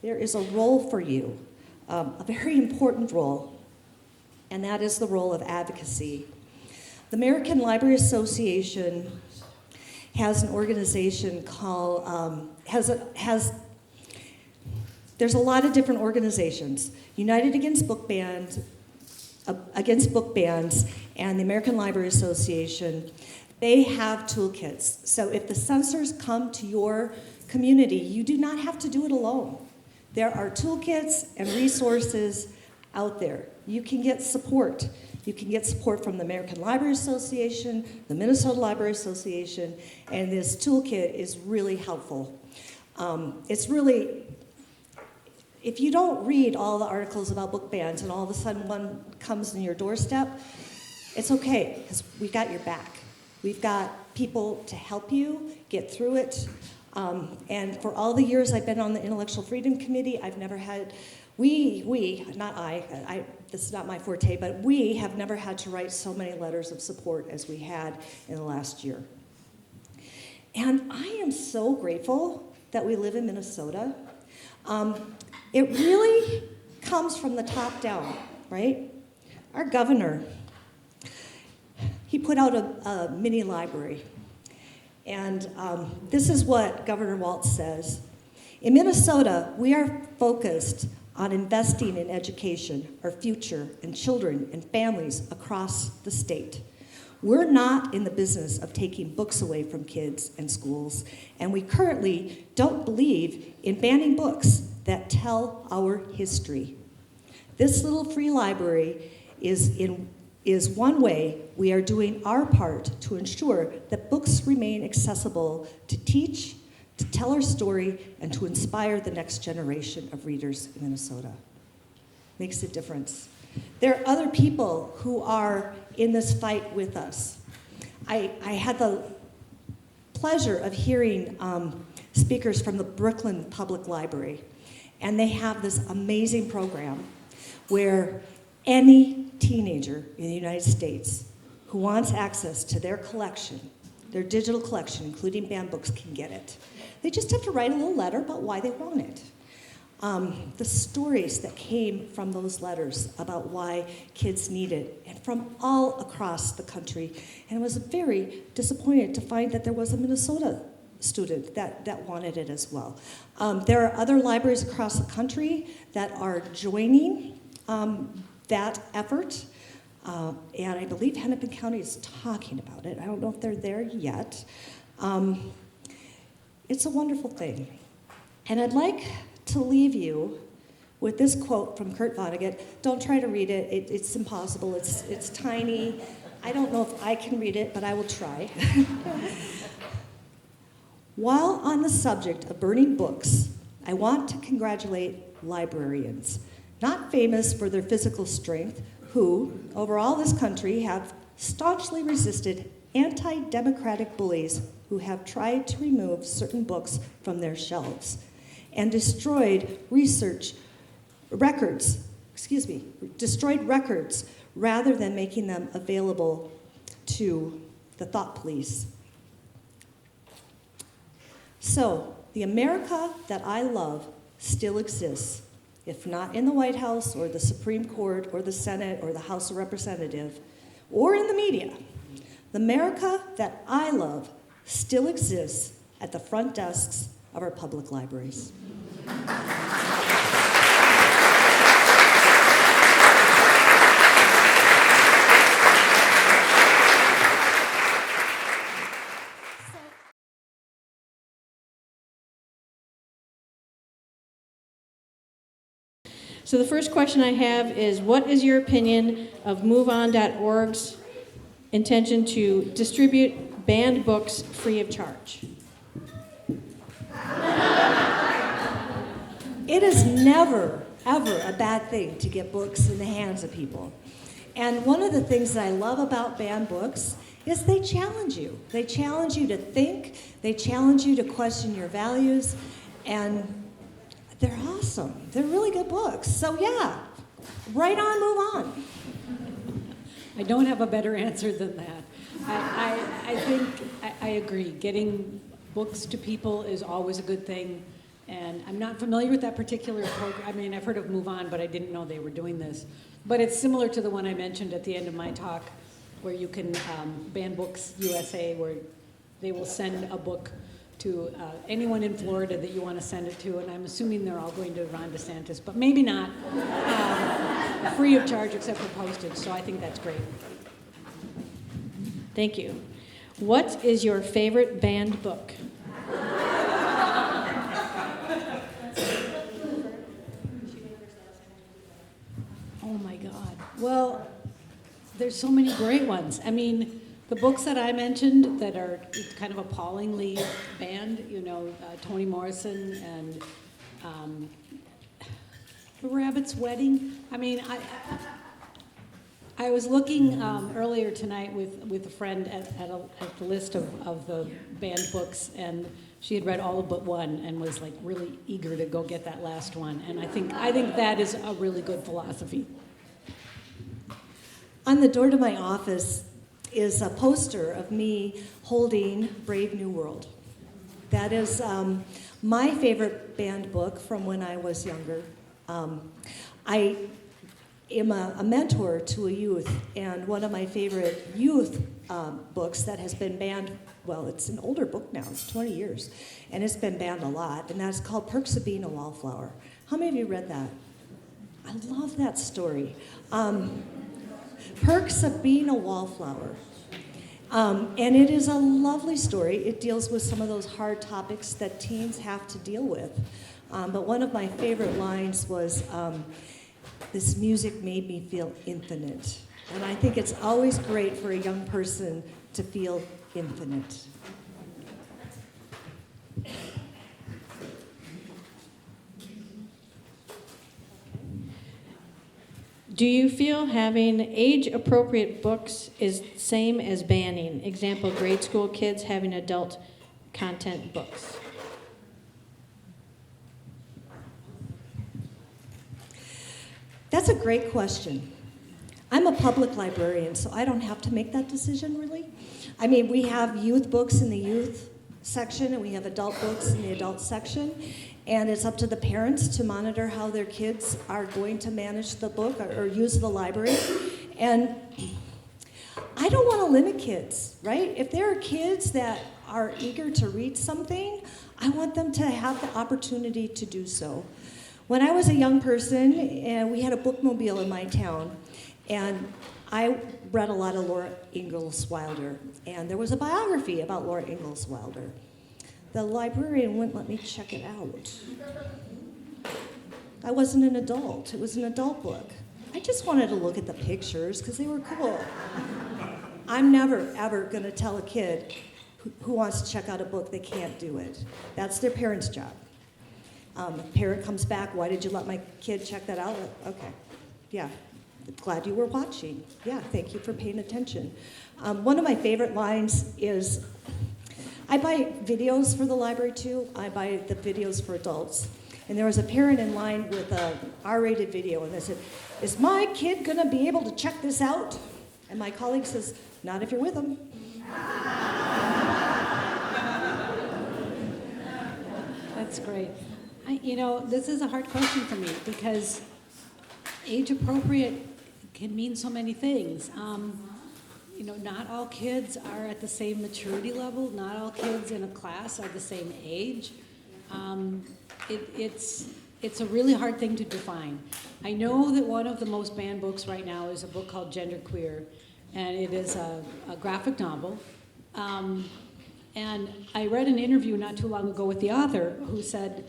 there is a role for you, a very important role, and that is the role of advocacy. The American Library Association has an organization called, there's a lot of different organizations. United Against Book Bans, and the American Library Association, they have toolkits. So if the censors come to your community, you do not have to do it alone. There are toolkits and resources out there. You can get support. You can get support from the American Library Association, the Minnesota Library Association, and this toolkit is really helpful. It's really, if you don't read all the articles about book bans and all of a sudden one comes in your doorstep, it's okay, because we got your back. We've got people to help you get through it. And for all the years I've been on the Intellectual Freedom Committee, I've never had, not I, this is not my forte, but we have never had to write so many letters of support as we had in the last year. And I am so grateful that we live in Minnesota. It really comes from the top down, right? Our governor, he put out a mini library. And this is what Governor Walz says. In Minnesota, we are focused on investing in education, our future, and children and families across the state. We're not in the business of taking books away from kids and schools, and we currently don't believe in banning books that tell our history. This little free library is in is one way we are doing our part to ensure that books remain accessible to teach, to tell our story, and to inspire the next generation of readers in Minnesota. Makes a difference. There are other people who are in this fight with us. I had the pleasure of hearing speakers from the Brooklyn Public Library, and they have this amazing program where any teenager in the United States who wants access to their collection, their digital collection, including banned books, can get it. They just have to write a little letter about why they want it. The stories that came from those letters about why kids need it, and from all across the country. And I was very disappointed to find that there was a Minnesota student that wanted it as well. There are other libraries across the country that are joining that effort. And I believe Hennepin County is talking about it. I don't know if they're there yet. It's a wonderful thing. And I'd like to leave you with this quote from Kurt Vonnegut. Don't try to read it. It's impossible. It's tiny. I don't know if I can read it, but I will try. While on the subject of burning books, I want to congratulate librarians, not famous for their physical strength, who, over all this country, have staunchly resisted anti-democratic bullies who have tried to remove certain books from their shelves and destroyed records rather than making them available to the thought police. So, the America that I love still exists, if not in the White House or the Supreme Court or the Senate or the House of Representatives or in the media. The America that I love still exists at the front desks of our public libraries.
So the first question I have is, what is your opinion of MoveOn.org's intention to distribute banned books free of charge?
It is never, ever a bad thing to get books in the hands of people. And one of the things that I love about banned books is they challenge you. They challenge you to think, they challenge you to question your values, and they're awesome. They're really good books. So yeah, write on, move on.
I don't have a better answer than that. I think I agree. Getting books to people is always a good thing. And I'm not familiar with that particular program. I mean, I've heard of Move On, but I didn't know they were doing this. But it's similar to the one I mentioned at the end of my talk, where you can ban Books USA, where they will send a book to anyone in Florida that you want to send it to, and I'm assuming they're all going to Ron DeSantis, but maybe not, free of charge except for postage, so I think that's great.
Thank you. What is your favorite banned book?
Oh my God. Well, there's so many great ones. I mean, the books that I mentioned that are kind of appallingly banned, Toni Morrison and The Rabbit's Wedding. I mean, I was looking earlier tonight with a friend at the list of the banned books, and she had read all but one and was like really eager to go get that last one. And I think that is a really good philosophy.
On the door to my office is a poster of me holding Brave New World. That is my favorite banned book from when I was younger. I am a mentor to a youth, and one of my favorite youth books that has been banned, well, it's an older book now, it's 20 years, and it's been banned a lot, and that's called Perks of Being a Wallflower. How many of you read that? I love that story. Perks of Being a Wallflower. And it is a lovely story. It deals with some of those hard topics that teens have to deal with. But one of my favorite lines was, this music made me feel infinite. And I think it's always great for a young person to feel infinite.
Do you feel having age-appropriate books is same as banning? Example, grade school kids having adult content books.
That's a great question. I'm a public librarian, so I don't have to make that decision, really. I mean, we have youth books in the youth section, and we have adult books in the adult section, and it's up to the parents to monitor how their kids are going to manage the book or use the library. And I don't want to limit kids, right? If there are kids that are eager to read something, I want them to have the opportunity to do so. When I was a young person, and we had a bookmobile in my town, and I read a lot of Laura Ingalls Wilder, and there was a biography about Laura Ingalls Wilder. The librarian wouldn't let me check it out. I wasn't an adult. It was an adult book. I just wanted to look at the pictures because they were cool. I'm never, ever going to tell a kid who wants to check out a book they can't do it. That's their parents' job. A parent comes back, why did you let my kid check that out? Okay, yeah, glad you were watching. Yeah, thank you for paying attention. One of my favorite lines is, I buy videos for the library too. I buy the videos for adults. And there was a parent in line with a R-rated video, and they said, is my kid gonna be able to check this out? And my colleague says, not if you're with them.
That's great. This is a hard question for me because age appropriate can mean so many things. Not all kids are at the same maturity level. Not all kids in a class are the same age. It's a really hard thing to define. I know that one of the most banned books right now is a book called Genderqueer, and it is a graphic novel. And I read an interview not too long ago with the author who said,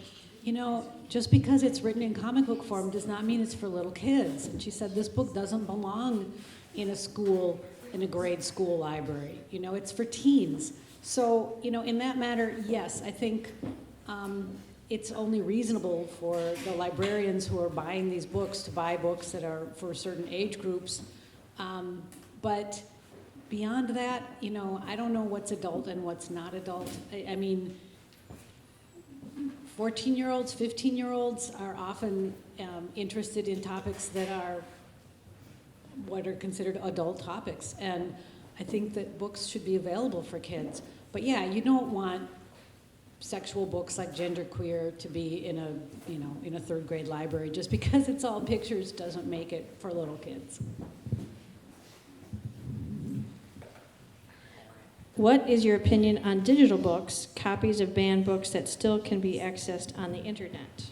just because it's written in comic book form does not mean it's for little kids. And she said, this book doesn't belong in a grade school library. It's for teens. So, in that matter, yes, I think it's only reasonable for the librarians who are buying these books to buy books that are for certain age groups. But beyond that, I don't know what's adult and what's not adult. I mean, 14-year-olds, 15-year-olds are often interested in topics that are what are considered adult topics. And I think that books should be available for kids. But yeah, you don't want sexual books like Genderqueer to be in a third grade library. Just because it's all pictures doesn't make it for little kids.
What is your opinion on digital books, copies of banned books that still can be accessed on the internet?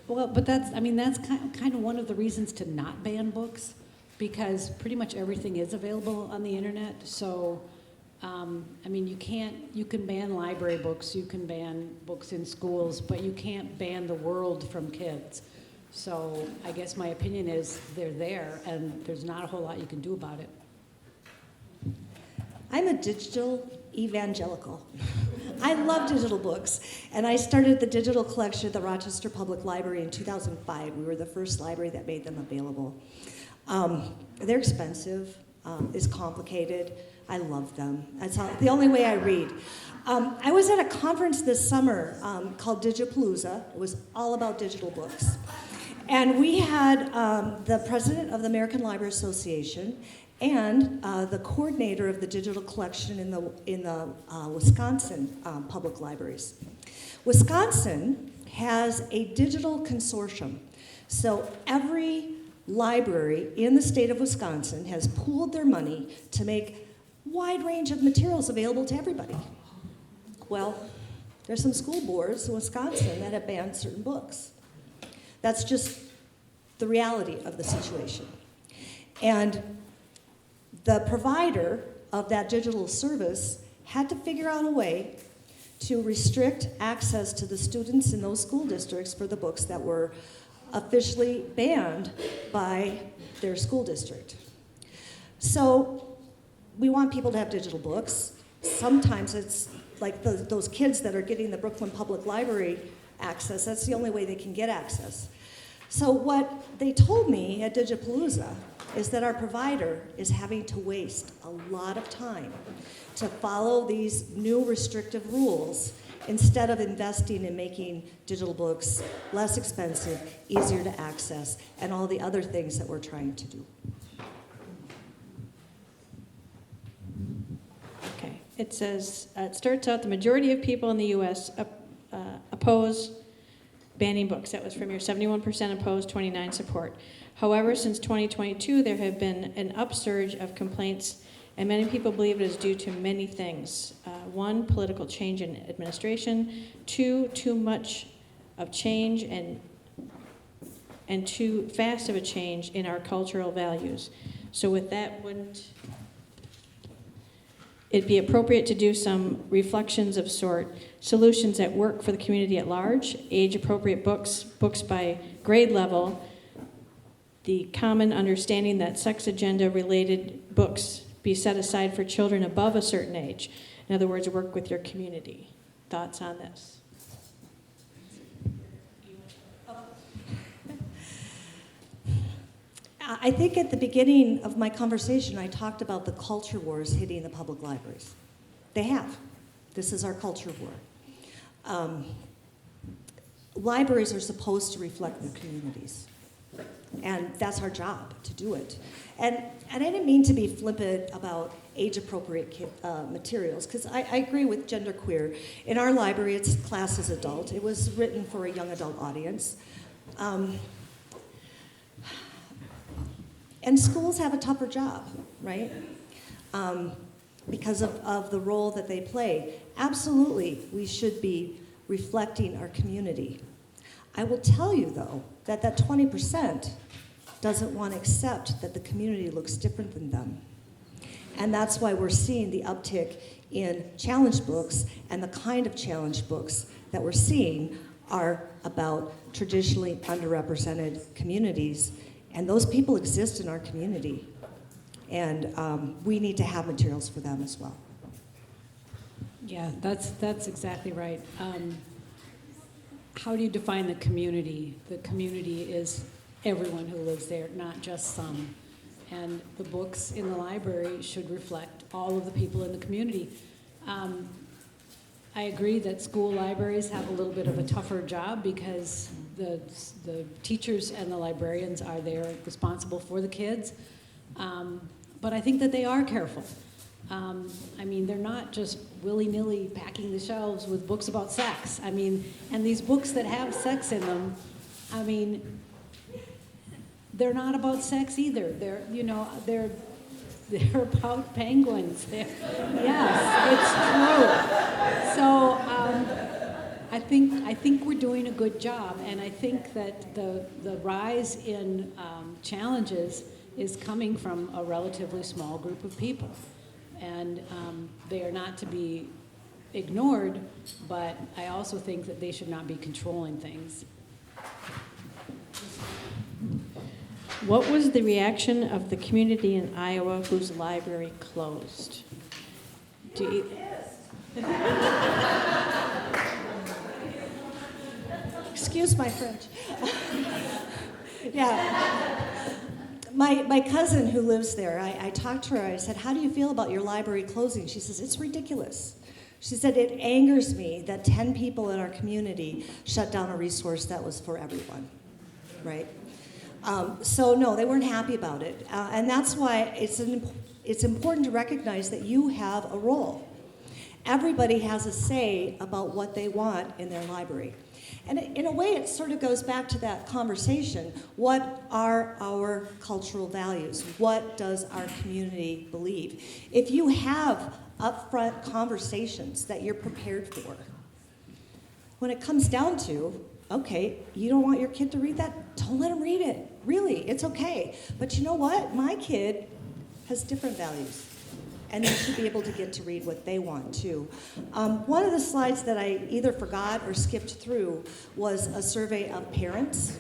Well, but that's kind of one of the reasons to not ban books, because pretty much everything is available on the internet. So, you can ban library books, you can ban books in schools, but you can't ban the world from kids. So I guess my opinion is they're there, and there's not a whole lot you can do about it.
I'm a digital evangelical. I love digital books, and I started the digital collection at the Rochester Public Library in 2005. We were the first library that made them available. They're expensive, it's complicated. I love them. That's the only way I read. I was at a conference this summer called Digipalooza. It was all about digital books. And we had the president of the American Library Association and the coordinator of the digital collection in the Wisconsin public libraries. Wisconsin has a digital consortium. So every library in the state of Wisconsin has pooled their money to make a wide range of materials available to everybody. Well, there's some school boards in Wisconsin that have banned certain books. That's just the reality of the situation. And the provider of that digital service had to figure out a way to restrict access to the students in those school districts for the books that were officially banned by their school district. So we want people to have digital books. Sometimes it's like those kids that are getting the Brooklyn Public Library access, that's the only way they can get access. So what they told me at Digipalooza is that our provider is having to waste a lot of time to follow these new restrictive rules instead of investing in making digital books less expensive, easier to access, and all the other things that we're trying to do.
Okay. It says, it starts out, the majority of people in the U.S. Oppose banning books. That was from your 71% opposed, 29 support. However, since 2022, there have been an upsurge of complaints, and many people believe it is due to many things. One, political change in administration. Two, too much of change and too fast of a change in our cultural values. So with that, wouldn't it be appropriate to do some reflections of sort, solutions that work for the community at large, age-appropriate books, books by grade level, the common understanding that sex agenda-related books be set aside for children above a certain age. In other words, work with your community. Thoughts on this?
I think at the beginning of my conversation, I talked about the culture wars hitting the public libraries. They have. This is our culture war. Libraries are supposed to reflect their communities. And that's our job, to do it. And I didn't mean to be flippant about age-appropriate materials, because I agree with genderqueer. In our library, it's classed as adult. It was written for a young adult audience. And schools have a tougher job, right? Because of the role that they play. Absolutely, we should be reflecting our community. I will tell you, though, that 20% doesn't want to accept that the community looks different than them. And that's why we're seeing the uptick in challenge books, and the kind of challenge books that we're seeing are about traditionally underrepresented communities. And those people exist in our community. And we need to have materials for them as well.
Yeah, that's exactly right. How do you define the community? The community is everyone who lives there, not just some. And the books in the library should reflect all of the people in the community. I agree that school libraries have a little bit of a tougher job because the teachers and the librarians are there responsible for the kids. But I think that they are careful. I mean, they're not just willy-nilly packing the shelves with books about sex. I mean, and these books that have sex in them, I mean, they're not about sex either. They're about penguins. Yes, it's true. So I think we're doing a good job, and I think that the rise in challenges is coming from a relatively small group of people. And they are not to be ignored, but I also think that they should not be controlling things.
What was the reaction of the community in Iowa whose library closed?
Excuse my French. Yeah. My cousin who lives there, I talked to her, I said, how do you feel about your library closing? She says, it's ridiculous. She said, it angers me that 10 people in our community shut down a resource that was for everyone, right? So no, they weren't happy about it. And that's why it's important to recognize that you have a role. Everybody has a say about what they want in their library. And in a way, it sort of goes back to that conversation. What are our cultural values? What does our community believe? If you have upfront conversations that you're prepared for, when it comes down to, okay, you don't want your kid to read that? Don't let him read it. Really, it's okay. But you know what? My kid has different values. And they should be able to get to read what they want, too. One of the slides that I either forgot or skipped through was a survey of parents.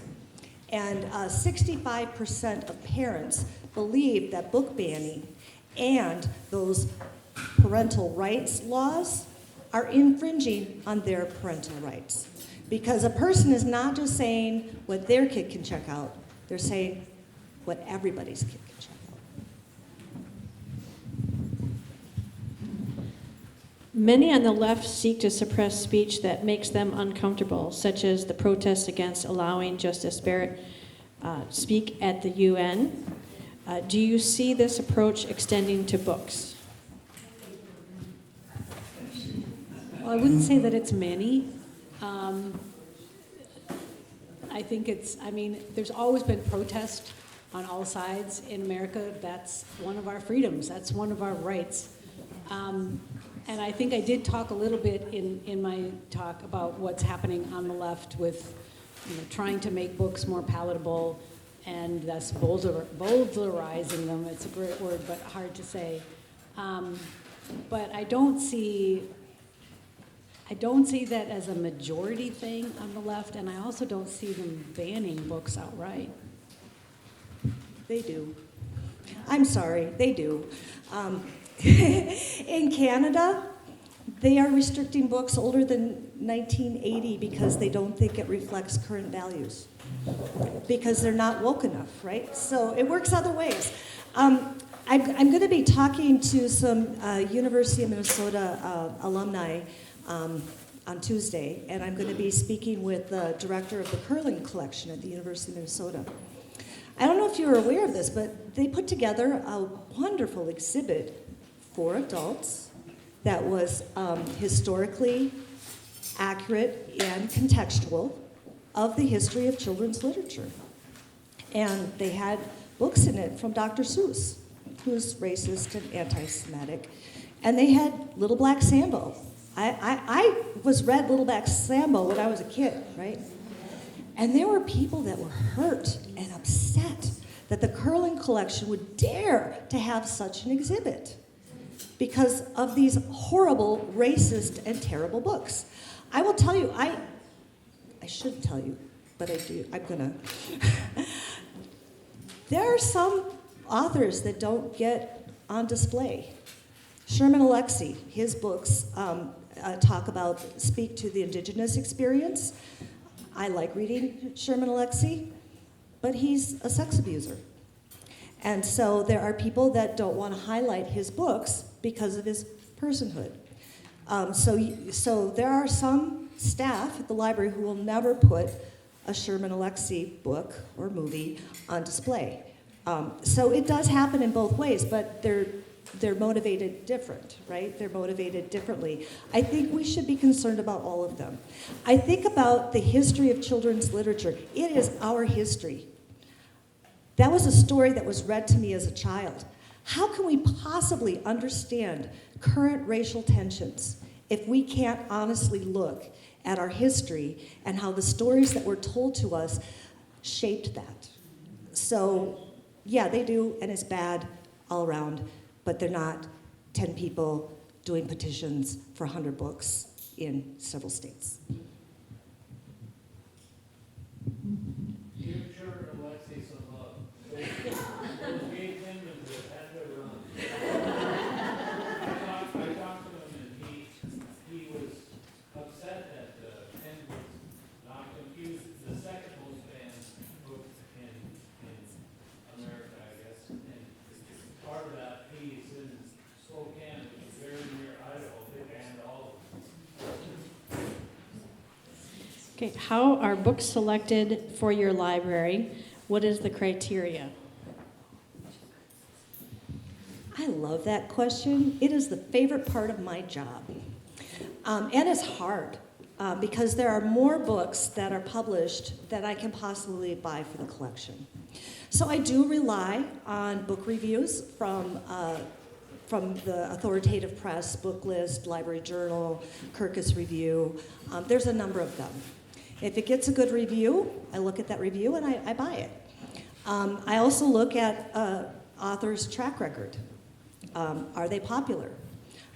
And 65% of parents believe that book banning and those parental rights laws are infringing on their parental rights. Because a person is not just saying what their kid can check out, they're saying what everybody's kid can check out.
Many on the left seek to suppress speech that makes them uncomfortable, such as the protests against allowing Justice Barrett speak at the UN. Do you see this approach extending to books?
Well, I wouldn't say that it's many. I think there's always been protest on all sides in America. That's one of our freedoms. That's one of our rights. And I think I did talk a little bit in my talk about what's happening on the left with trying to make books more palatable and thus bowdlerizing them. It's a great word, but hard to say. But I don't see that as a majority thing on the left, and I also don't see them banning books outright.
They do. I'm sorry, they do. In Canada, they are restricting books older than 1980 because they don't think it reflects current values. Because they're not woke enough, right? So it works other ways. I'm going to be talking to some University of Minnesota alumni on Tuesday, and I'm going to be speaking with the director of the curling collection at the University of Minnesota. I don't know if you're aware of this, but they put together a wonderful exhibit for adults that was historically accurate and contextual of the history of children's literature. And they had books in it from Dr. Seuss, who's racist and anti-Semitic. And they had Little Black Sambo. I was read Little Black Sambo when I was a kid, right? And there were people that were hurt and upset that the curling collection would dare to have such an exhibit because of these horrible, racist, and terrible books. I will tell you, I shouldn't tell you, but I do, I'm gonna. There are some authors that don't get on display. Sherman Alexie, his books speak to the indigenous experience. I like reading Sherman Alexie, but he's a sex abuser. And so there are people that don't want to highlight his books because of his personhood. So there are some staff at the library who will never put a Sherman Alexie book or movie on display. So it does happen in both ways, but they're motivated different, right? They're motivated differently. I think we should be concerned about all of them. I think about the history of children's literature. It is our history. That was a story that was read to me as a child. How can we possibly understand current racial tensions if we can't honestly look at our history and how the stories that were told to us shaped that? So, yeah, they do, and it's bad all around, but they're not 10 people doing petitions for 100 books in several states.
Give Sherman Alexie some love. Those gay tendons that had to run. I talked to him, and he was upset that Penn was not confused. The second most banned book in America, I guess. And part of that piece in Spokane, which is very near Idaho, they banned all of them.
Okay, how are books selected for your library? What is the criteria?
I love that question. It is the favorite part of my job. And it's hard because there are more books that are published than I can possibly buy for the collection. So I do rely on book reviews from the authoritative press, Book List, Library Journal, Kirkus Review. There's a number of them. If it gets a good review, I look at that review and I buy it. I also look at author's track record. Are they popular?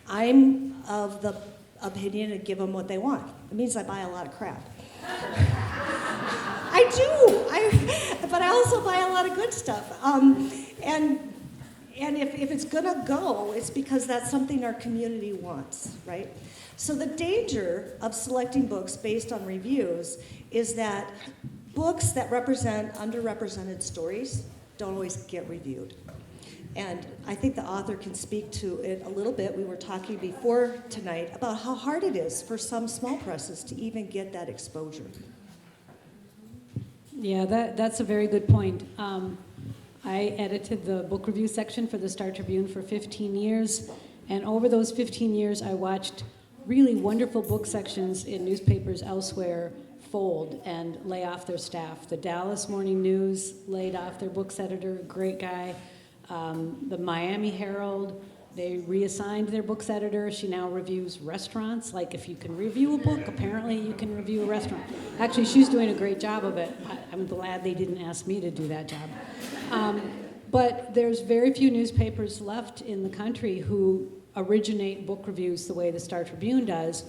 I'm of the opinion to give them what they want. It means I buy a lot of crap. I I do. But I also buy a lot of good stuff. And if it's gonna go, it's because that's something our community wants, right? So the danger of selecting books based on reviews is that books that represent underrepresented stories don't always get reviewed. And I think the author can speak to it a little bit. We were talking before tonight about how hard it is for some small presses to even get that exposure.
Yeah, that's a very good point. I edited the book review section for the Star Tribune for 15 years, and over those 15 years, I watched really wonderful book sections in newspapers elsewhere fold and lay off their staff. The Dallas Morning News laid off their books editor, great guy. The Miami Herald, they reassigned their books editor. She now reviews restaurants. Like, if you can review a book, apparently you can review a restaurant. Actually, she's doing a great job of it. I'm glad they didn't ask me to do that job. But there's very few newspapers left in the country who originate book reviews the way the Star Tribune does.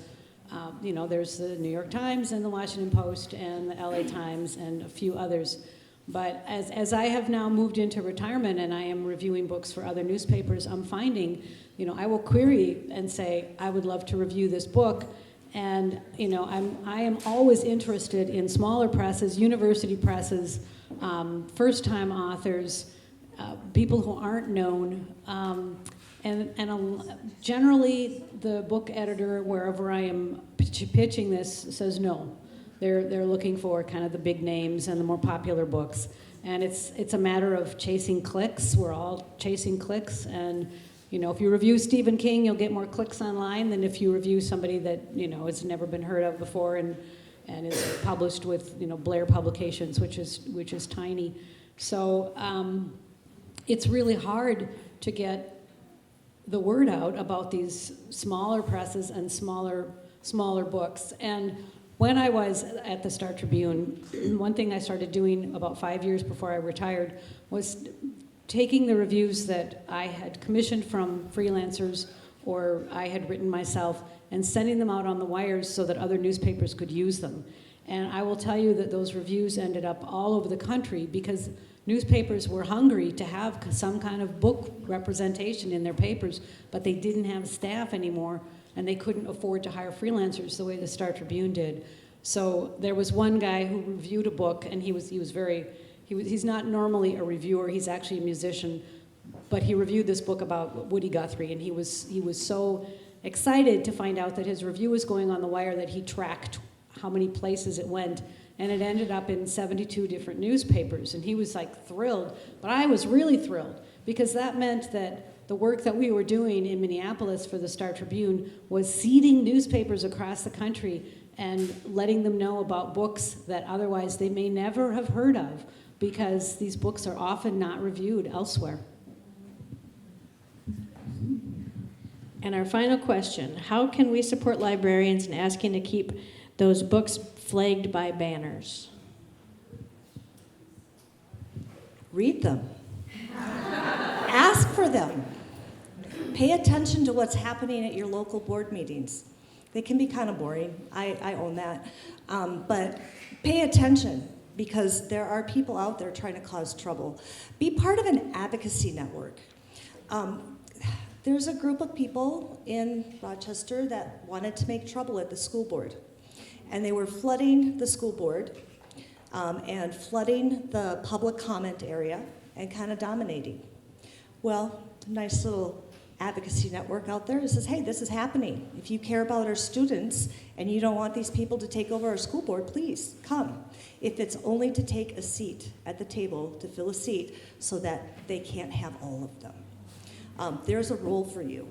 There's the New York Times and the Washington Post and the LA Times and a few others. But as I have now moved into retirement and I am reviewing books for other newspapers, I'm finding, I will query and say, I would love to review this book. And, I am always interested in smaller presses, university presses, first-time authors, people who aren't known. Generally, the book editor, wherever I am pitching this, says no. They're looking for kind of the big names and the more popular books. And it's a matter of chasing clicks. We're all chasing clicks. And, if you review Stephen King, you'll get more clicks online than if you review somebody that, has never been heard of before and is published with, Blair Publications, which is tiny. So it's really hard to get the word out about these smaller presses and smaller books. And when I was at the Star Tribune, one thing I started doing about 5 years before I retired was taking the reviews that I had commissioned from freelancers or I had written myself and sending them out on the wires so that other newspapers could use them. And I will tell you that those reviews ended up all over the country because newspapers were hungry to have some kind of book representation in their papers, but they didn't have staff anymore, and they couldn't afford to hire freelancers the way the Star Tribune did. So there was one guy who reviewed a book, and he's not normally a reviewer, he's actually a musician, but he reviewed this book about Woody Guthrie, and he was so excited to find out that his review was going on the wire that he tracked how many places it went, and it ended up in 72 different newspapers, and he was like thrilled, but I was really thrilled, because that meant that the work that we were doing in Minneapolis for the Star Tribune was seeding newspapers across the country and letting them know about books that otherwise they may never have heard of, because these books are often not reviewed elsewhere.
And our final question, how can we support librarians in asking to keep those books flagged by banners?
Read them. Ask for them. Pay attention to what's happening at your local board meetings. They can be kind of boring. I own that. But pay attention, because there are people out there trying to cause trouble. Be part of an advocacy network. There's a group of people in Rochester that wanted to make trouble at the school board. And they were flooding the school board and flooding the public comment area and kind of dominating. Well, nice little advocacy network out there that says, hey, this is happening. If you care about our students and you don't want these people to take over our school board, please come. If it's only to take a seat at the table, to fill a seat so that they can't have all of them. There's a role for you.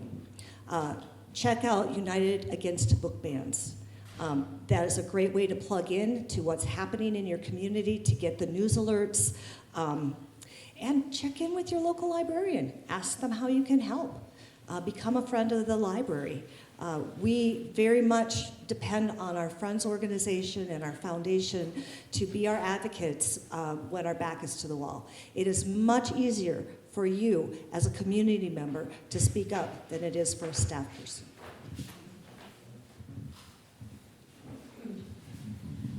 Check out United Against Book Bans. That is a great way to plug in to what's happening in your community, to get the news alerts, and check in with your local librarian. Ask them how you can help. Become a friend of the library. We very much depend on our Friends organization and our foundation to be our advocates when our back is to the wall. It is much easier for you as a community member to speak up than it is for a staff person.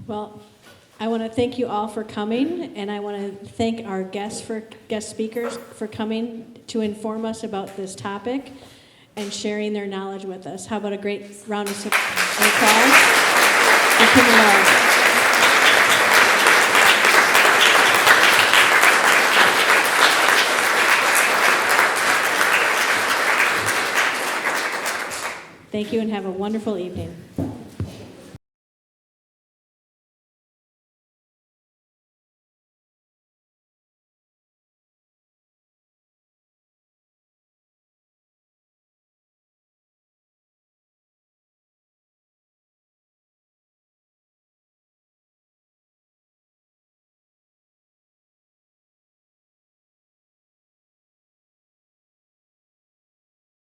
Well, I want to thank you all for coming, and I want to thank our guest speakers for coming to inform us about this topic and sharing their knowledge with us. How about a great round of applause for Kim and Laurie. Thank you and have a wonderful evening.